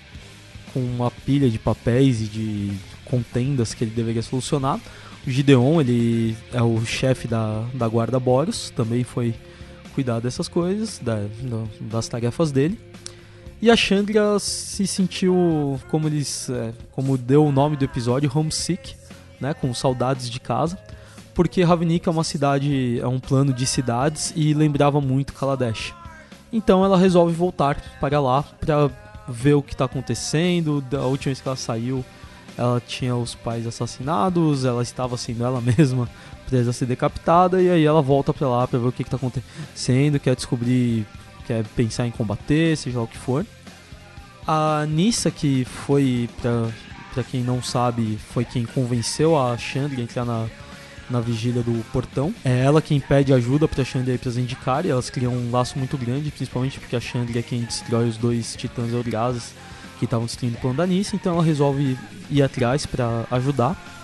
com uma pilha de papéis e de contendas que ele deveria solucionar, o Gideon, ele é o chefe da guarda Boros, também foi cuidar dessas coisas, das tarefas dele. E a Chandra se sentiu, como deu o nome do episódio, homesick, né, com saudades de casa, porque Ravnica é um plano de cidades e lembrava muito Kaladesh. Então ela resolve voltar para lá para ver o que está acontecendo. Da última vez que ela saiu, ela tinha os pais assassinados, ela estava sendo ela mesma presa a ser decapitada, e aí ela volta para lá para ver o que está acontecendo, quer pensar em combater, seja lá o que for. A Nissa, que foi, pra quem não sabe, foi quem convenceu a Chandra a entrar na vigília do portão. É ela quem pede ajuda pra Chandra e pra Zendikar, e elas criam um laço muito grande, principalmente porque a Chandra é quem destrói os dois titãs Eldrazi que estavam destruindo o plano da Nissa, então ela resolve ir atrás pra ajudar.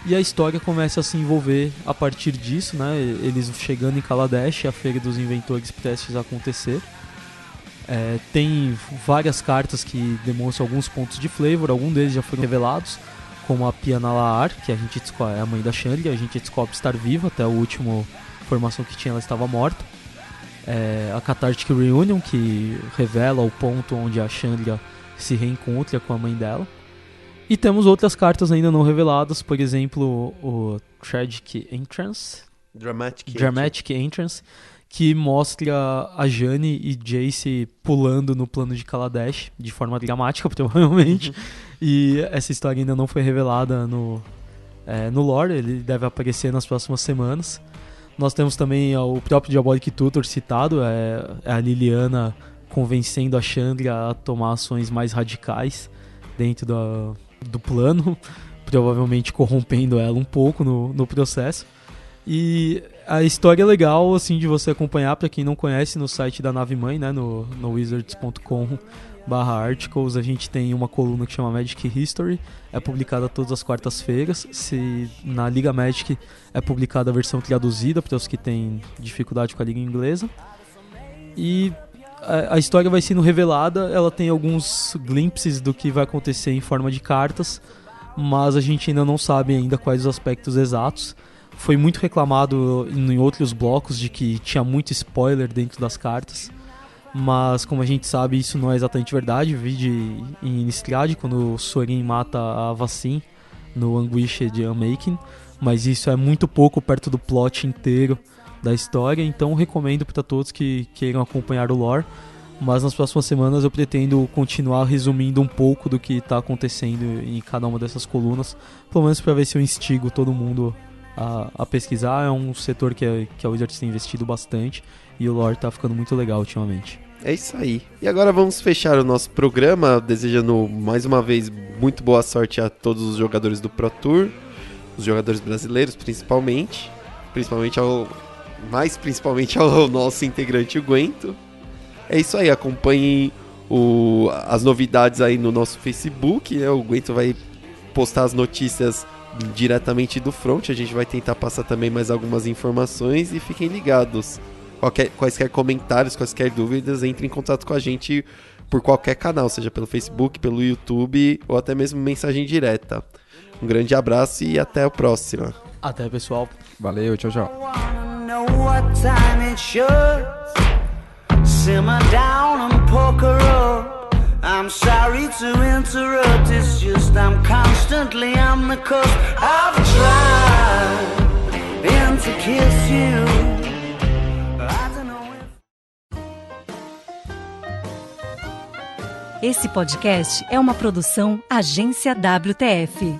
E a história começa a se envolver a partir disso, né? Eles chegando em Kaladesh, a Feira dos Inventores prestes a acontecer. Tem várias cartas que demonstram alguns pontos de flavor, alguns deles já foram revelados, como a Pia Nalaar, que a gente é a mãe da Chandra, a gente descobre estar viva, até a última informação que tinha ela estava morta. A Cathartic Reunion, que revela o ponto onde a Chandra se reencontra com a mãe dela. E temos outras cartas ainda não reveladas, por exemplo, o Dramatic Entrance, que mostra a Jane e Jace pulando no plano de Kaladesh, de forma dramática, provavelmente. E essa história ainda não foi revelada no lore, ele deve aparecer nas próximas semanas. Nós temos também o próprio Diabolic Tutor citado, a Liliana convencendo a Chandra a tomar ações mais radicais dentro do plano, provavelmente corrompendo ela um pouco no processo. E a história é legal, assim, de você acompanhar, para quem não conhece, no site da Nave Mãe, né, no wizards.com/articles, a gente tem uma coluna que chama Magic History, é publicada todas as quartas-feiras. Na Liga Magic é publicada a versão traduzida para os que têm dificuldade com a Liga Inglesa. E a história vai sendo revelada, ela tem alguns glimpses do que vai acontecer em forma de cartas, mas a gente ainda não sabe ainda quais os aspectos exatos. Foi muito reclamado em outros blocos de que tinha muito spoiler dentro das cartas, mas como a gente sabe, isso não é exatamente verdade. Vi em Innistrad, quando o Sorin mata a Vassin no Anguished Unmaking, mas isso é muito pouco perto do plot inteiro da história, então recomendo para todos que queiram acompanhar o lore. Mas nas próximas semanas eu pretendo continuar resumindo um pouco do que está acontecendo em cada uma dessas colunas, pelo menos para ver se eu instigo todo mundo a pesquisar. É um setor que a Wizards tem investido bastante e o lore tá ficando muito legal ultimamente. É isso aí. E agora vamos fechar o nosso programa, desejando mais uma vez muito boa sorte a todos os jogadores do Pro Tour, os jogadores brasileiros principalmente ao nosso integrante, o Guento. É isso aí, acompanhem as novidades aí no nosso Facebook, né? O Guento vai postar as notícias diretamente do front, a gente vai tentar passar também mais algumas informações e fiquem ligados. Quaisquer comentários, quaisquer dúvidas, entre em contato com a gente por qualquer canal, seja pelo Facebook, pelo YouTube ou até mesmo mensagem direta. Um grande abraço e até a próxima. Até, pessoal. Valeu, tchau, tchau. I'm sorry to interrupt, it's just I'm constantly on the cusp. I've tried and to kiss you. I don't know if... Esse podcast é uma produção Agência WTF.